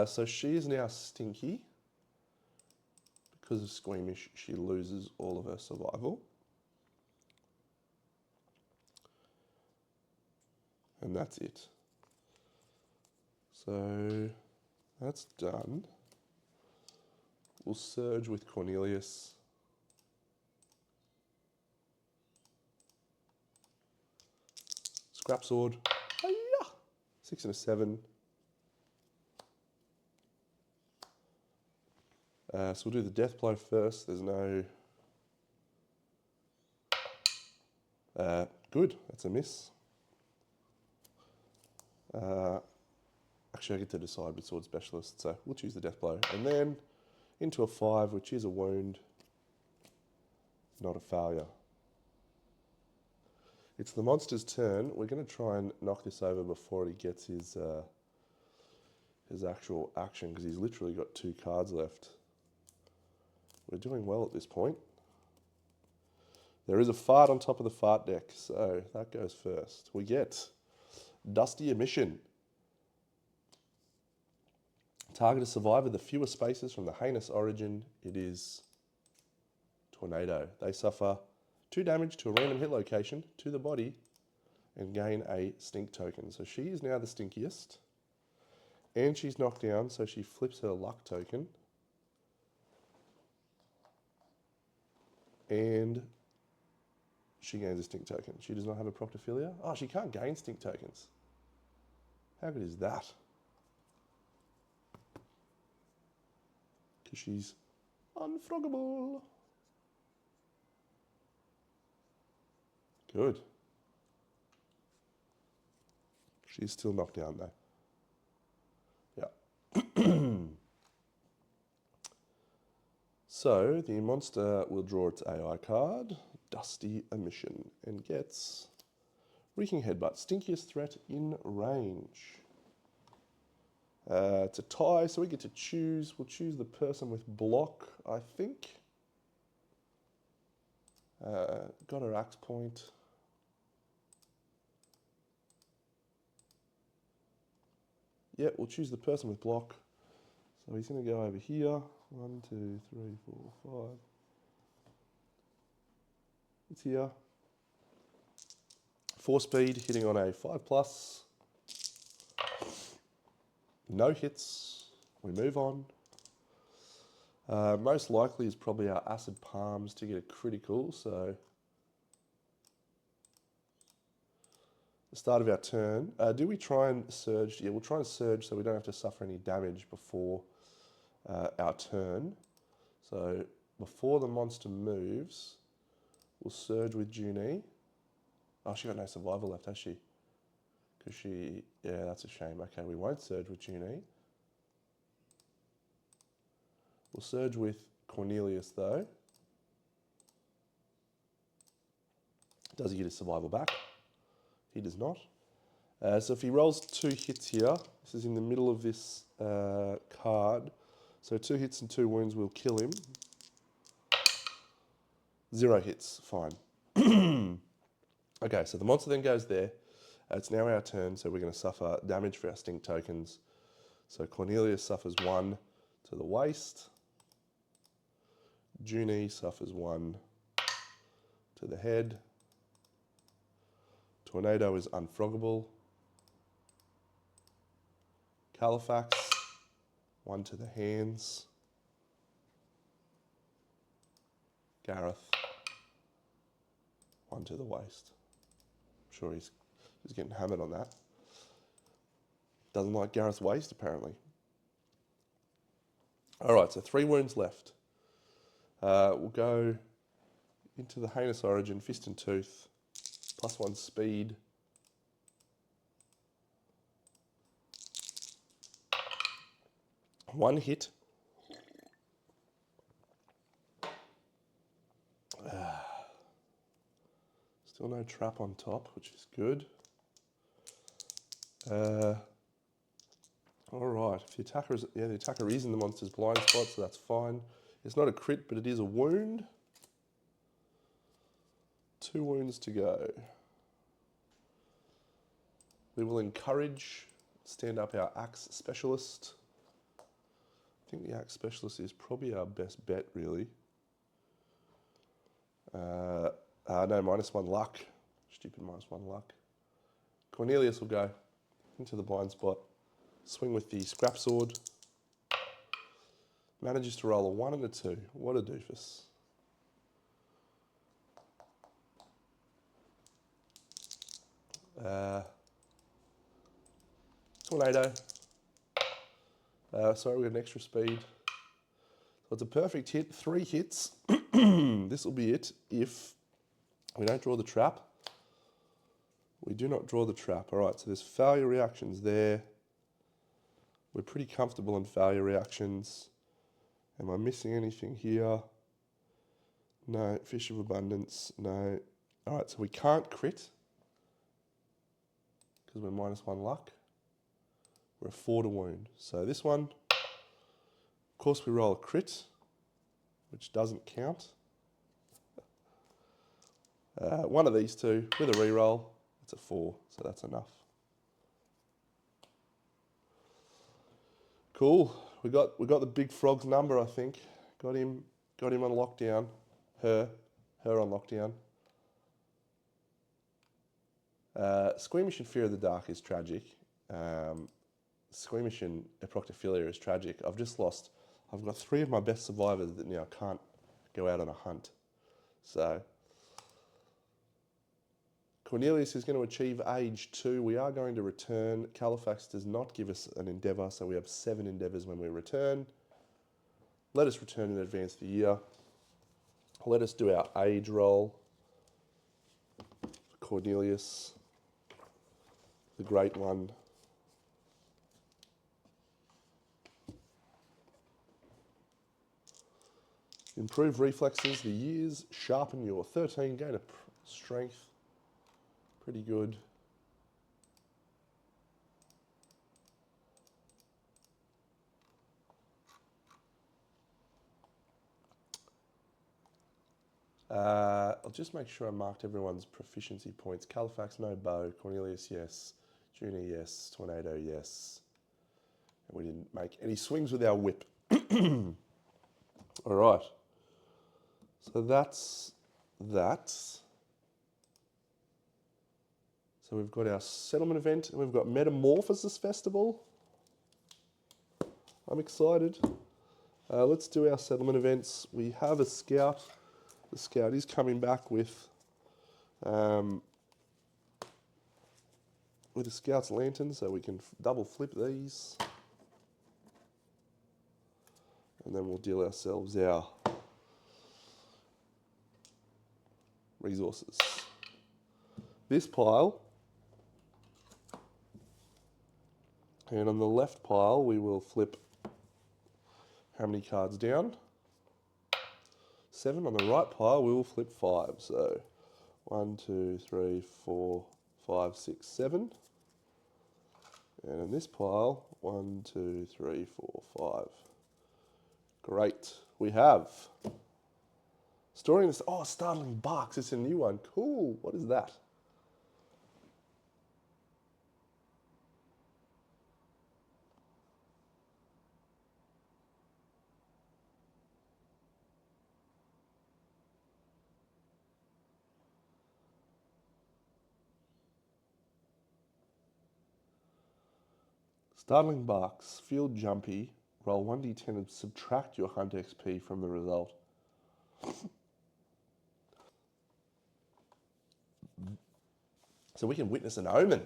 So she is now stinky. Because of squeamish, she loses all of her survival. And that's it. So that's done. We'll surge with Cornelius. Scrap sword. Hi-ya! 6 and a 7. So we'll do the death blow first. There's no... good, that's a miss. Actually, I get to decide with sword specialist, so we'll choose the death blow. And then into a 5, which is a wound, not a failure. It's the monster's turn. We're going to try and knock this over before he gets his actual action, because he's literally got 2 cards left. We're doing well at this point. There is a fart on top of the fart deck, so that goes first. We get Dusty Emission. Target a survivor the fewest spaces from the heinous origin. It is Tornado. They suffer 2 damage to a random hit location to the body and gain a stink token. So she is now the stinkiest. And she's knocked down, so she flips her luck token. And she gains a stink token. She does not have a Proctophilia. Oh, she can't gain stink tokens. How good is that? Because she's unfroggable. Good. She's still knocked down though. Yeah. So the monster will draw its AI card, Dusty Emission, and gets Reeking Headbutt, stinkiest threat in range. It's a tie, so we get to choose. We'll choose the person with block, I think. Got her axe point. Yeah, we'll choose the person with block. So he's going to go over here. 1, 2, 3, 4, 5. It's here. 4 speed, hitting on a 5+. No hits. We move on. Most likely is probably our Acid Palms to get a critical. So the start of our turn. Do we try and surge? Yeah, we'll try and surge so we don't have to suffer any damage before our turn. So before the monster moves, we'll surge with Junie. Oh, she got no survival left, has she? Because yeah, that's a shame. Okay, we won't surge with Junie. We'll surge with Cornelius though. Does he get his survival back? He does not. So if he rolls 2 hits here, this is in the middle of this card. So 2 hits and 2 wounds will kill him. 0 hits, fine. Okay, so the monster then goes there. It's now our turn, so we're going to suffer damage for our stink tokens. So Cornelius suffers 1 to the waist. Junie suffers 1 to the head. Tornado is unfroggable. Califax, 1 to the hands. Gareth, 1 to the waist. I'm sure he's getting hammered on that. Doesn't like Gareth's waist, apparently. All right, so 3 wounds left. We'll go into the heinous origin, fist and tooth, +1 speed. One hit. Still no trap on top, which is good. All right, if the attacker is, the attacker is in the monster's blind spot, so that's fine. It's not a crit, but it is a wound. 2 wounds to go. We will encourage, stand up our axe specialist. I think the axe specialist is probably our best bet, really. No, -1 luck. Stupid -1 luck. Cornelius will go into the blind spot. Swing with the scrap sword. Manages to roll a 1 and a 2. What a doofus. Tornado. Sorry, we got an extra speed. So it's a perfect hit, 3 hits. This will be it if we don't draw the trap. We do not draw the trap. All right, so there's failure reactions there. We're pretty comfortable in failure reactions. Am I missing anything here? No. Fish of abundance, no. All right, so we can't crit because we're -1 luck. We're a 4 to wound. So this one, of course we roll a crit, which doesn't count. One of these two with a reroll, it's a 4, so that's enough. Cool. We got the big frog's number, I think. Got him on lockdown. Her on lockdown. Squeamish and Fear of the Dark is tragic. Squeamish and Eproctophilia is tragic. I've got 3 of my best survivors that now can't go out on a hunt. So Cornelius is going to achieve age 2. We are going to return. Califax does not give us an endeavour, so we have 7 endeavours when we return. Let us return in advance of the year. Let us do our age roll. Cornelius, the great one. Improve reflexes, the years, sharpen your 13, gain a strength. Pretty good. I'll just make sure I marked everyone's proficiency points. Califax, no bow. Cornelius, yes. Junior, yes. Tornado, yes. And we didn't make any swings with our whip. All right. So that's that. So we've got our settlement event and we've got Metamorphosis Festival. I'm excited. Let's do our settlement events. We have a scout. The scout is coming back with a scout's lantern, so we can double flip these. And then we'll deal ourselves our resources. This pile, and on the left pile we will flip how many cards down? 7. On the right pile we will flip 5. So 1, 2, 3, 4, 5, 6, 7. And in this pile, 1, 2, 3, 4, 5. Great. We have storing this. Oh, Startling Barks. It's a new one. Cool. What is that? Startling Barks. Field Jumpy. Roll 1d10 and subtract your Hunt XP from the result. So we can witness an omen.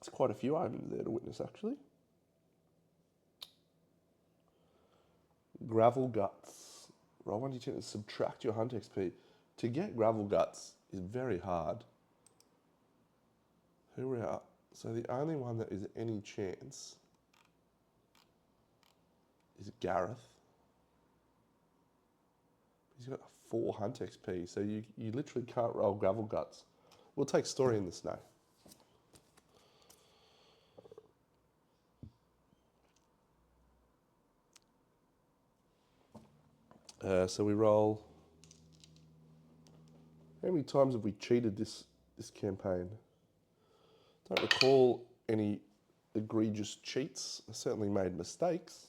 There's quite a few omens there to witness, actually. Gravel Guts. Roll 1d10 and subtract your Hunt XP. To get Gravel Guts is very hard. Hoorah. So the only one that is any chance is Gareth. He's got 4 Hunt XP, so you literally can't roll Gravel Guts. We'll take Story in the Snow. So we roll. How many times have we cheated this campaign? Don't recall any egregious cheats. I certainly made mistakes.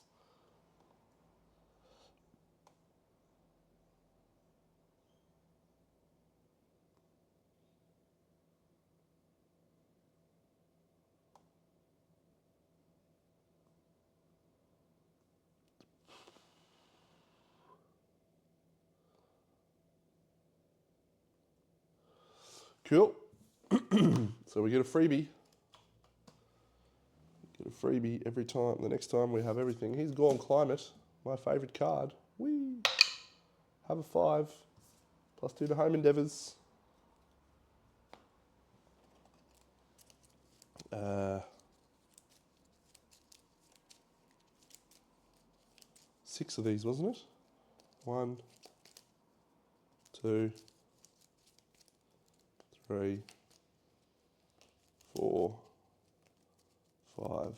Cool. So we get a freebie. Get a freebie every time. The next time we have everything. He's Gone Climate, my favourite card. Whee! Have a 5. +2 to home endeavours. 6 of these, wasn't it? 1, 2, 3, 4, 5,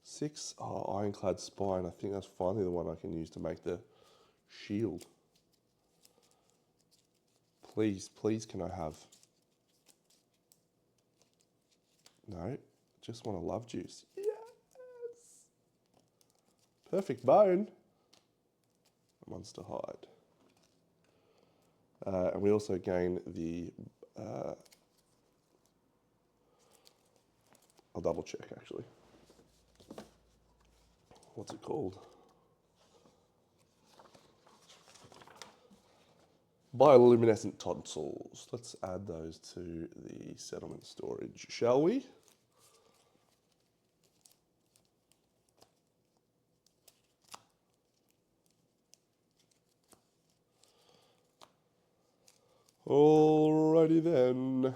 6. Oh, Ironclad Spine. I think that's finally the one I can use to make the shield. Please, please, can I have? No, just want a Love Juice. Yes! Perfect Bone. Monster Hide. And we also gain the... I'll double check actually. What's it called? Bioluminescent tonsils. Let's add those to the settlement storage, shall we? Alrighty then.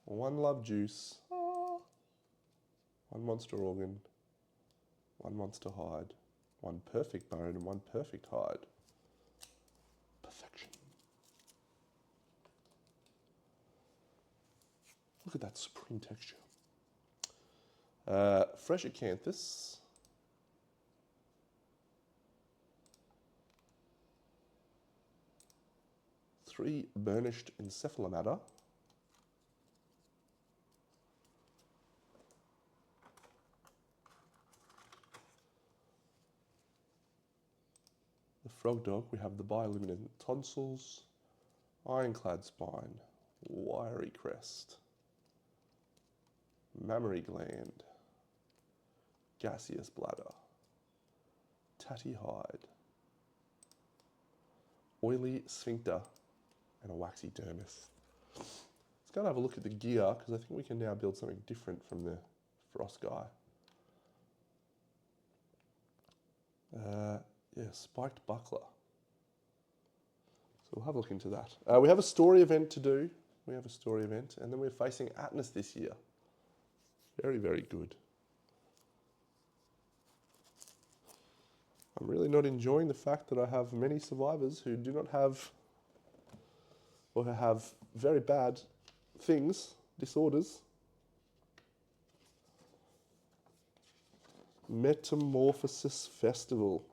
1 Love Juice. 1 Monster Organ. 1 Monster Hide. 1 Perfect Bone and 1 Perfect Hide. Perfection. Look at that supreme texture. Fresh Acanthus. Three Burnished Encephalomata. The Frogdog, we have the Bioluminescent Tonsils, Ironclad Spine, Wiry Crest, Mammary Gland, Gaseous Bladder, Tatty Hide, Oily Sphincter, and a Waxy Dermis. Let's go and have a look at the gear, because I think we can now build something different from the Frost guy. Yeah, Spiked Buckler. So we'll have a look into that. We have a story event to do. We have a story event, and then we're facing Atlas this year. Very, very good. I'm really not enjoying the fact that I have many survivors who do not have, or who have very bad things, disorders. Metamorphosis Festival.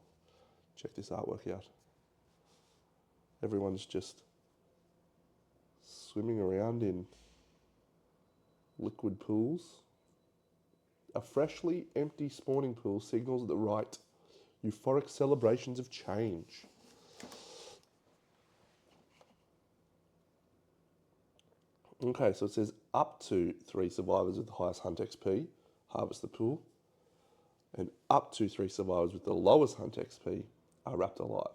Check this artwork out. Everyone's just swimming around in liquid pools. A freshly empty spawning pool signals the right euphoric celebrations of change. Okay, so it says up to 3 survivors with the highest hunt XP harvest the pool, and up to 3 survivors with the lowest hunt XP are wrapped alive.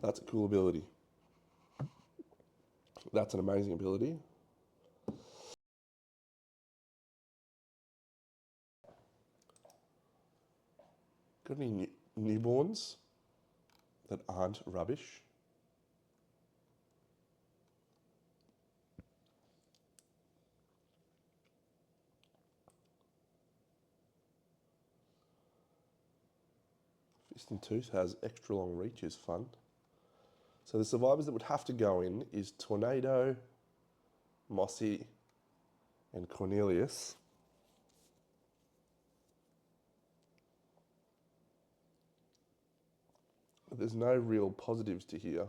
That's a cool ability. That's an amazing ability. Got any newborns that aren't rubbish? Fist and Tooth has extra long reach, is fun. So the survivors that would have to go in is Tornado, Mossy, and Cornelius. But there's no real positives to here,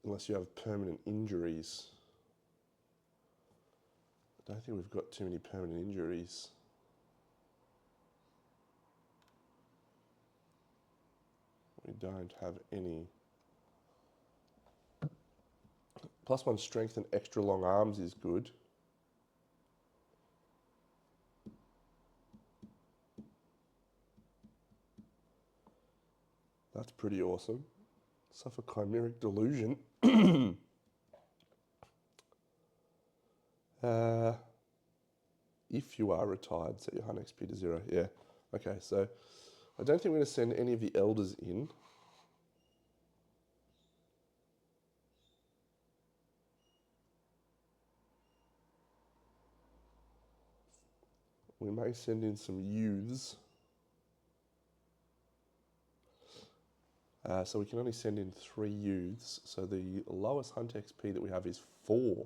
unless you have permanent injuries. I don't think we've got too many permanent injuries. We don't have any +1 strength and extra long arms is good. That's pretty awesome. Suffer chimeric delusion. If you are retired, set your hunt XP to 0. Yeah. Okay, so I don't think we're going to send any of the elders in. We may send in some youths. So we can only send in 3 youths. So the lowest hunt XP that we have is 4.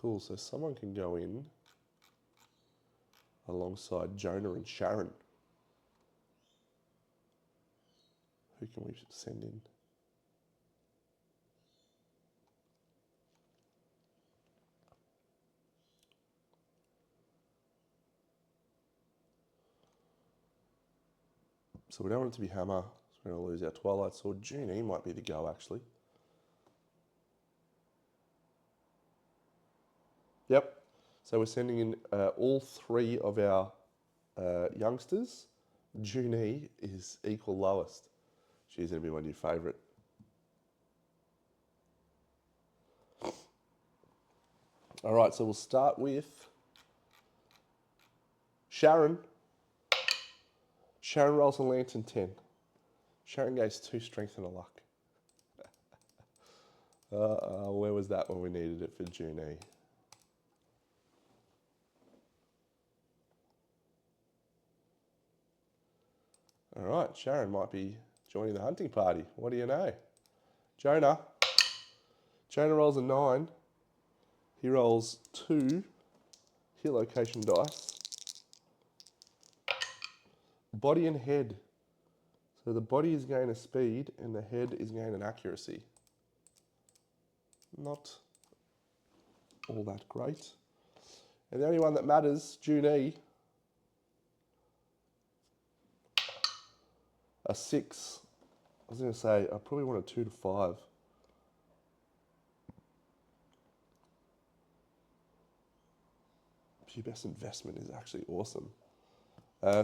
Cool, so someone can go in alongside Jonah and Sharon. Who can we send in? So we don't want it to be Hammer. So we're going to lose our Twilight Sword. Junie might be the go, actually. Yep. So we're sending in all 3 of our youngsters. Junie is equal lowest. She's going to be my new favourite. All right, so we'll start with Sharon. Sharon rolls a Lantern 10. Sharon gains 2 strength and a luck. Where was that when we needed it for Junie? All right, Sharon might be joining the hunting party. What do you know? Jonah. Jonah rolls a 9. He rolls 2 hit location dice. Body and head. So the body is gain a speed and the head is gain an accuracy. Not all that great. And the only one that matters, Junie, a 6. I was going to say, I probably want a 2 to 5. Best investment is actually awesome.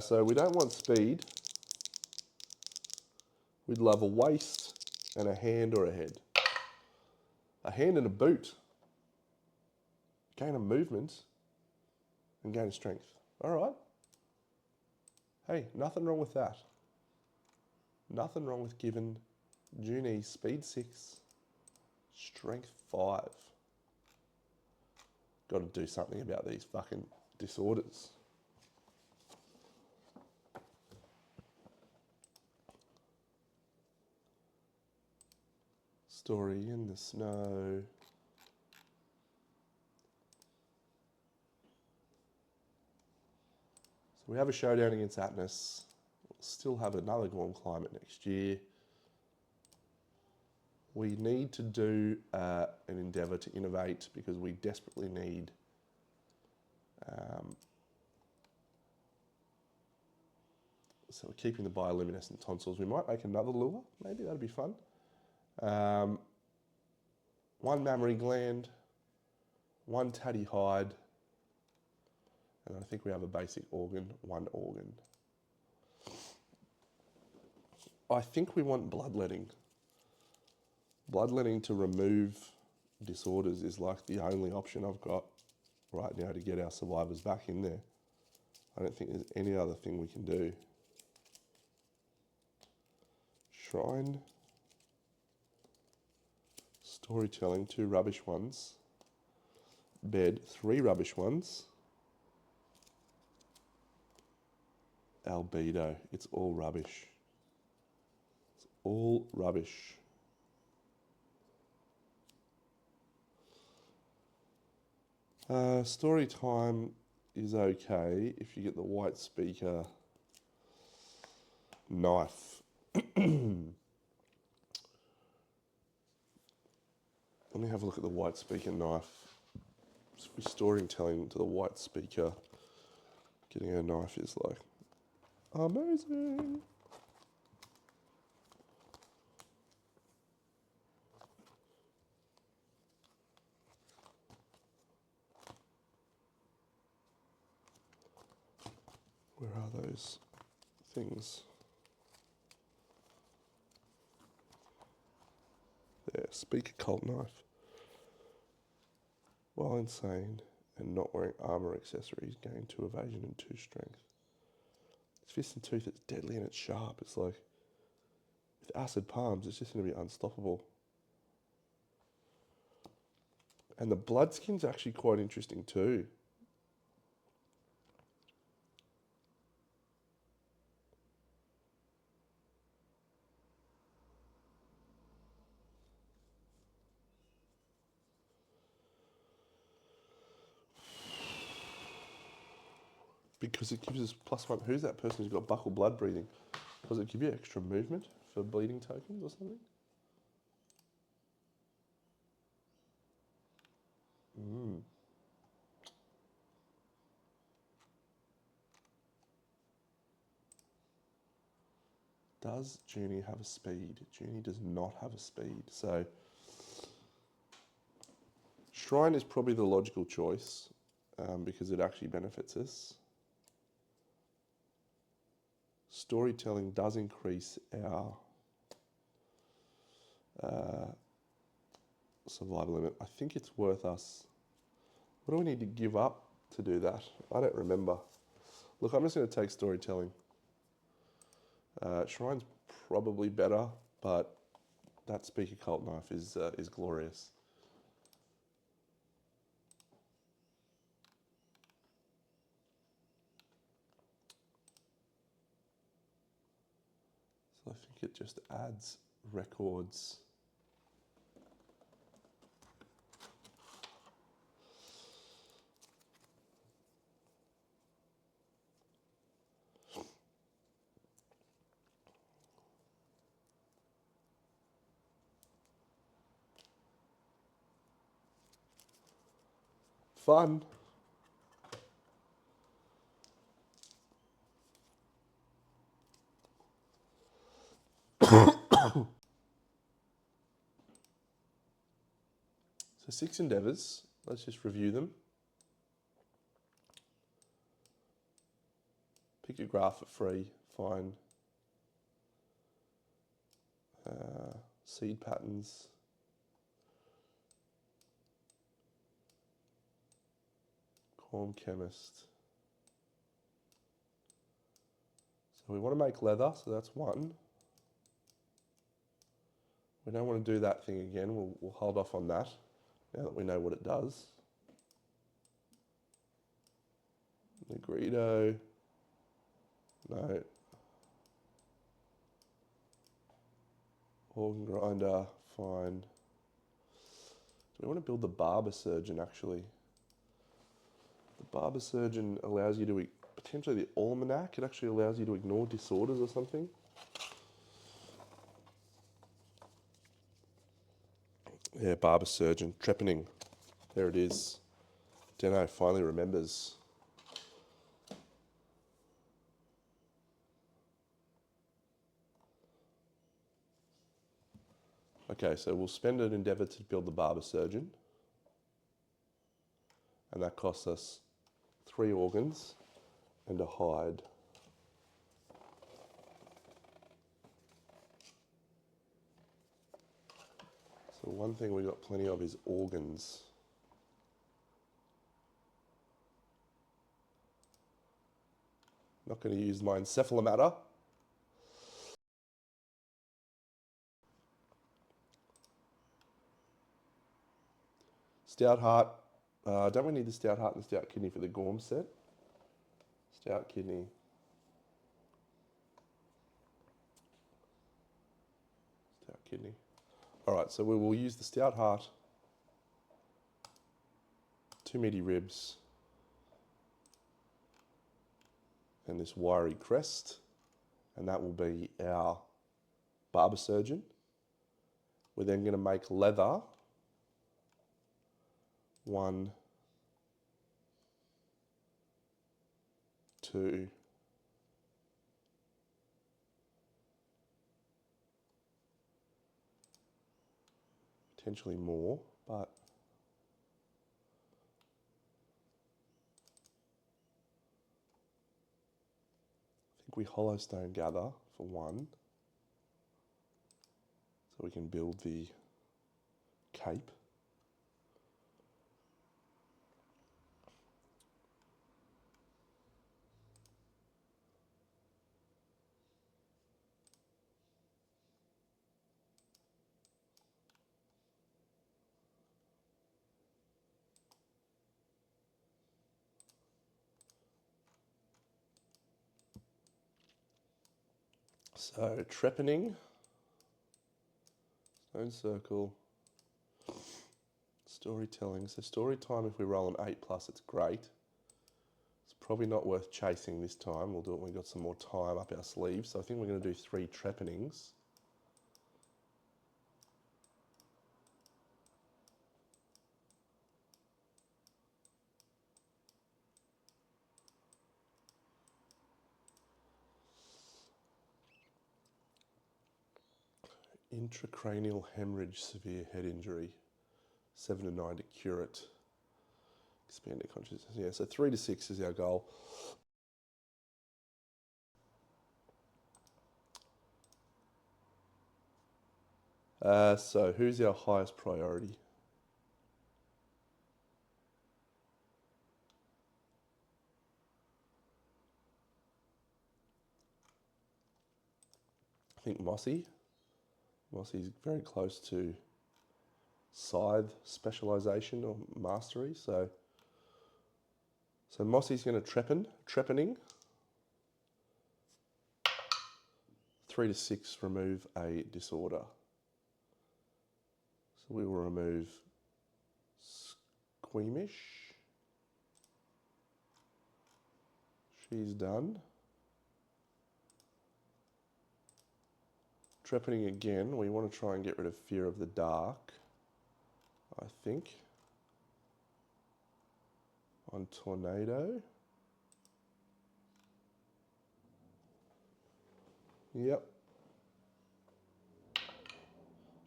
So we don't want speed. We'd love a waist and a hand or a head. A hand and a boot. Gain a movement and gain a strength. All right. Hey, nothing wrong with that. Nothing wrong with giving Junie speed 6, strength 5. Got to do something about these fucking disorders. Story in the snow. So we have a showdown against Atlas. We'll still have another warm climate next year. We need to do an endeavour to innovate because we desperately need so we're keeping the bioluminescent tonsils. We might make another lure, maybe that'd be fun. 1 mammary gland, 1 tatty hide, and I think we have a basic organ, 1 organ. I think we want bloodletting. Bloodletting to remove disorders is like the only option I've got right now to get our survivors back in there. I don't think there's any other thing we can do. Shrine. Storytelling, 2 rubbish ones. Bed, 3 rubbish ones. Albedo, it's all rubbish. It's all rubbish. Story time is okay if you get the white speaker knife. Let me have a look at the white speaker knife. Storytelling to the white speaker, getting a knife is like amazing. those things. There, speak occult knife. While insane and not wearing armor accessories, gain 2 evasion and 2 strength. It's fist and tooth, it's deadly and it's sharp. It's like, with acid palms, it's just going to be unstoppable. And the blood skin's actually quite interesting too. Because it gives us +1. Who's that person who's got buckle blood breathing? Does it give you extra movement for bleeding tokens or something? Does Junie have a speed? Junie does not have a speed. So Shrine is probably the logical choice because it actually benefits us. Storytelling does increase our survival limit. I think it's worth us. What do we need to give up to do that? I don't remember. Look, I'm just going to take storytelling. Shrine's probably better, but that speak occult knife is glorious. So I think it just adds records. Fun. So 6 endeavours. Let's just review them. Pick your graph for free. Fine. Seed patterns. Corn chemist. So we want to make leather, so that's 1. We don't want to do that thing again. We'll hold off on that now that we know what it does. Negredo. No. Organ grinder. Fine. Do we want to build the barber surgeon actually? The barber surgeon allows you to, potentially the almanac, it actually allows you to ignore disorders or something. Yeah, barber surgeon, trepanning. There it is. Deno finally remembers. Okay, so we'll spend an endeavour to build the barber surgeon. And that costs us 3 organs and a hide. So one thing we've got plenty of is organs. Not going to use my encephalomatter. Stout heart. Don't we need the stout heart and the stout kidney for the Gorm set? Stout kidney. Stout kidney. All right, so we will use the stout heart, 2 meaty ribs, and this wiry crest, and that will be our barber surgeon. We're then going to make leather. 1, 2, potentially more, but think we Hollowstone gather for 1. So we can build the cape. So trepanning, stone circle, storytelling. So story time, if we roll an 8+, it's great. It's probably not worth chasing this time. We'll do it when we've got some more time up our sleeves. So I think we're going to do 3 trepannings. Intracranial hemorrhage, severe head injury. 7 to 9 to cure it. Expanded consciousness. Yeah, so 3 to 6 is our goal. So who's our highest priority? I think Mossy. Mossy's very close to scythe specialisation or mastery. So Mossy's going to trepanning. 3 to 6 remove a disorder. So we will remove squeamish. She's done. Trepanning again, we want to try and get rid of fear of the dark, I think. On tornado. Yep. She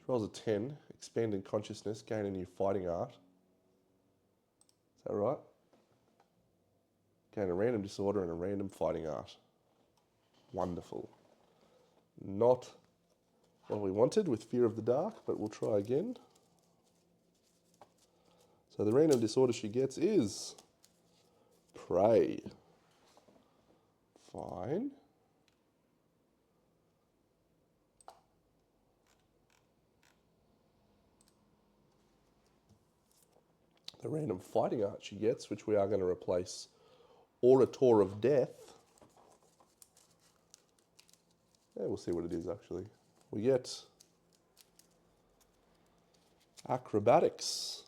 rolls a 10, expanded consciousness, gain a new fighting art. Is that right? Gain a random disorder and a random fighting art. Wonderful. Not what we wanted with fear of the dark, but we'll try again. So the random disorder she gets is prey. Fine. The random fighting art she gets, which we are going to replace Orator of Death. Yeah, we'll see what it is actually. We get Acrobatics.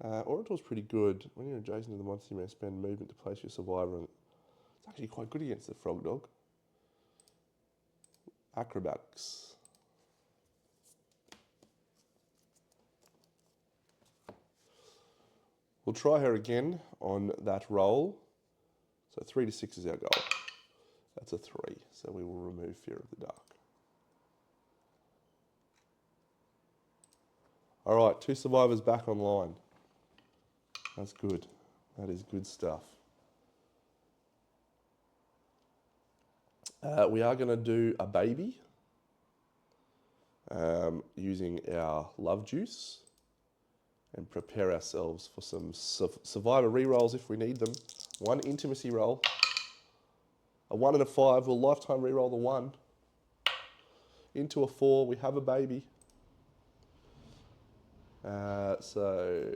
Orator's pretty good. When you're adjacent to the monster, you may spend movement to place your survivor. And it's actually quite good against the Frogdog. Acrobatics. We'll try her again on that roll. So 3 to 6 is our goal. That's a 3, so we will remove fear of the dark. All right, 2 survivors back online. That's good. That is good stuff. We are going to do a baby using our love juice and prepare ourselves for some survivor rerolls if we need them. 1 intimacy roll. A 1 and a 5, we'll lifetime reroll the 1. Into a 4, we have a baby. So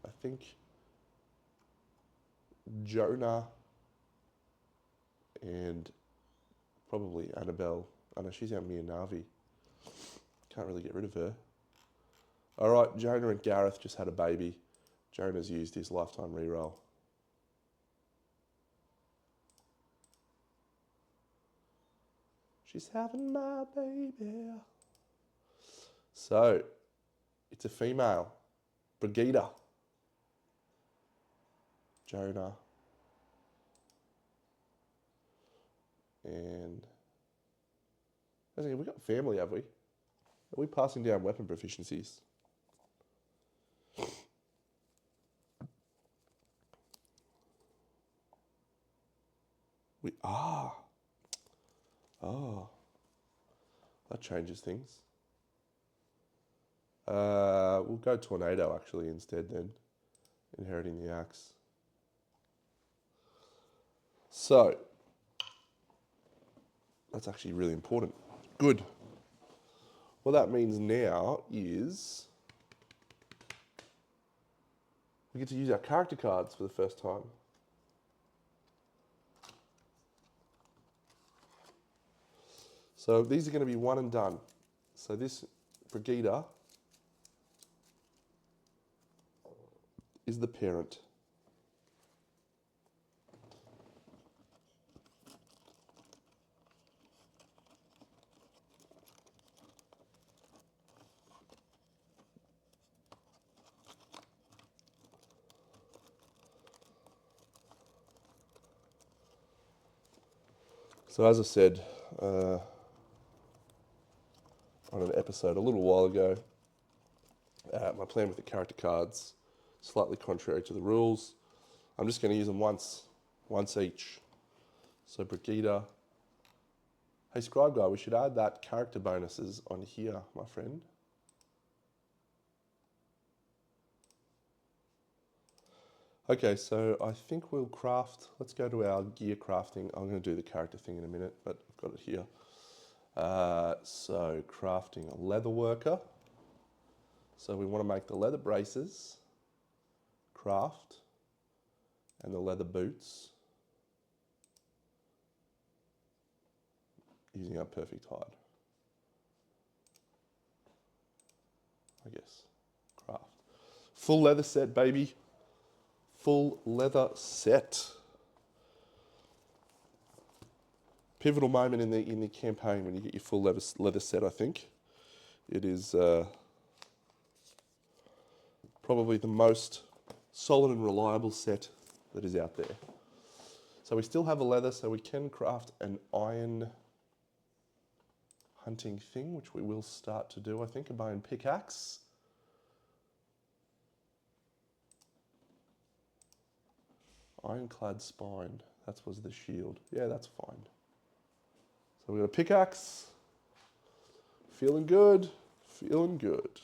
I think Jonah and probably Annabelle. Oh no, she's our Mia Navi. Can't really get rid of her. All right, Jonah and Gareth just had a baby. Jonah's used his lifetime reroll. She's having my baby. So, it's a female. Brigida. Jonah. And we've got family, have we? Are we passing down weapon proficiencies? Oh, that changes things. We'll go Tornado actually instead then, inheriting the axe. So, that's actually really important. Good. What that means now is we get to use our character cards for the first time. So these are going to be one and done. So this Brigida is the parent. So as I said on an episode a little while ago, my plan with the character cards, slightly contrary to the rules. I'm just going to use them once each. So Brigida. Hey Scribe Guy, we should add that character bonuses on here, my friend. Okay, so I think we'll craft, let's go to our gear crafting. I'm going to do the character thing in a minute, but I've got it here. So crafting a leather worker. So we want to make the leather braces, craft, and the leather boots using our perfect hide. I guess. Craft. Full leather set, baby. Full leather set. Pivotal moment in the campaign when you get your full leather set, I think. It is probably the most solid and reliable set that is out there. So we still have a leather, so we can craft an iron hunting thing, which we will start to do, I think, a bone pickaxe. Ironclad spine, that was the shield. Yeah, that's fine. So we got a pickaxe. Feeling good, feeling good.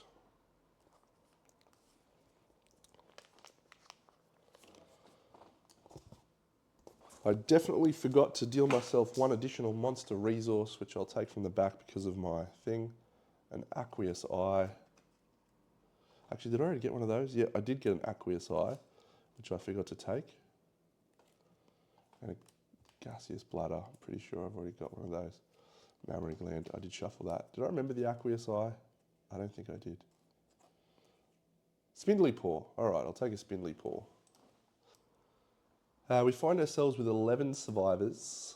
I definitely forgot to deal myself one additional monster resource, which I'll take from the back because of my thing. An aqueous eye. Actually, did I already get one of those? Yeah, I did get an aqueous eye, which I forgot to take. And a gaseous bladder. I'm pretty sure I've already got one of those. Mammary gland. I did shuffle that. Did I remember the aqueous eye? I don't think I did. Spindly paw. All right, I'll take a spindly paw. We find ourselves with 11 survivors.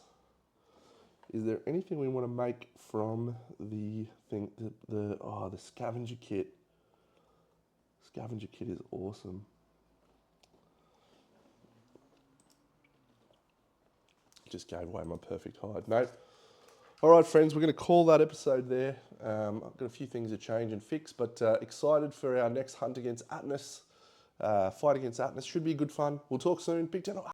Is there anything we want to make from the thing, the scavenger kit? Scavenger kit is awesome. Just gave away my perfect hide. No. All right, friends, we're going to call that episode there. I've got a few things to change and fix, but excited for our next hunt against Atlas. Fight against Atlas should be good fun. We'll talk soon. Big Deno.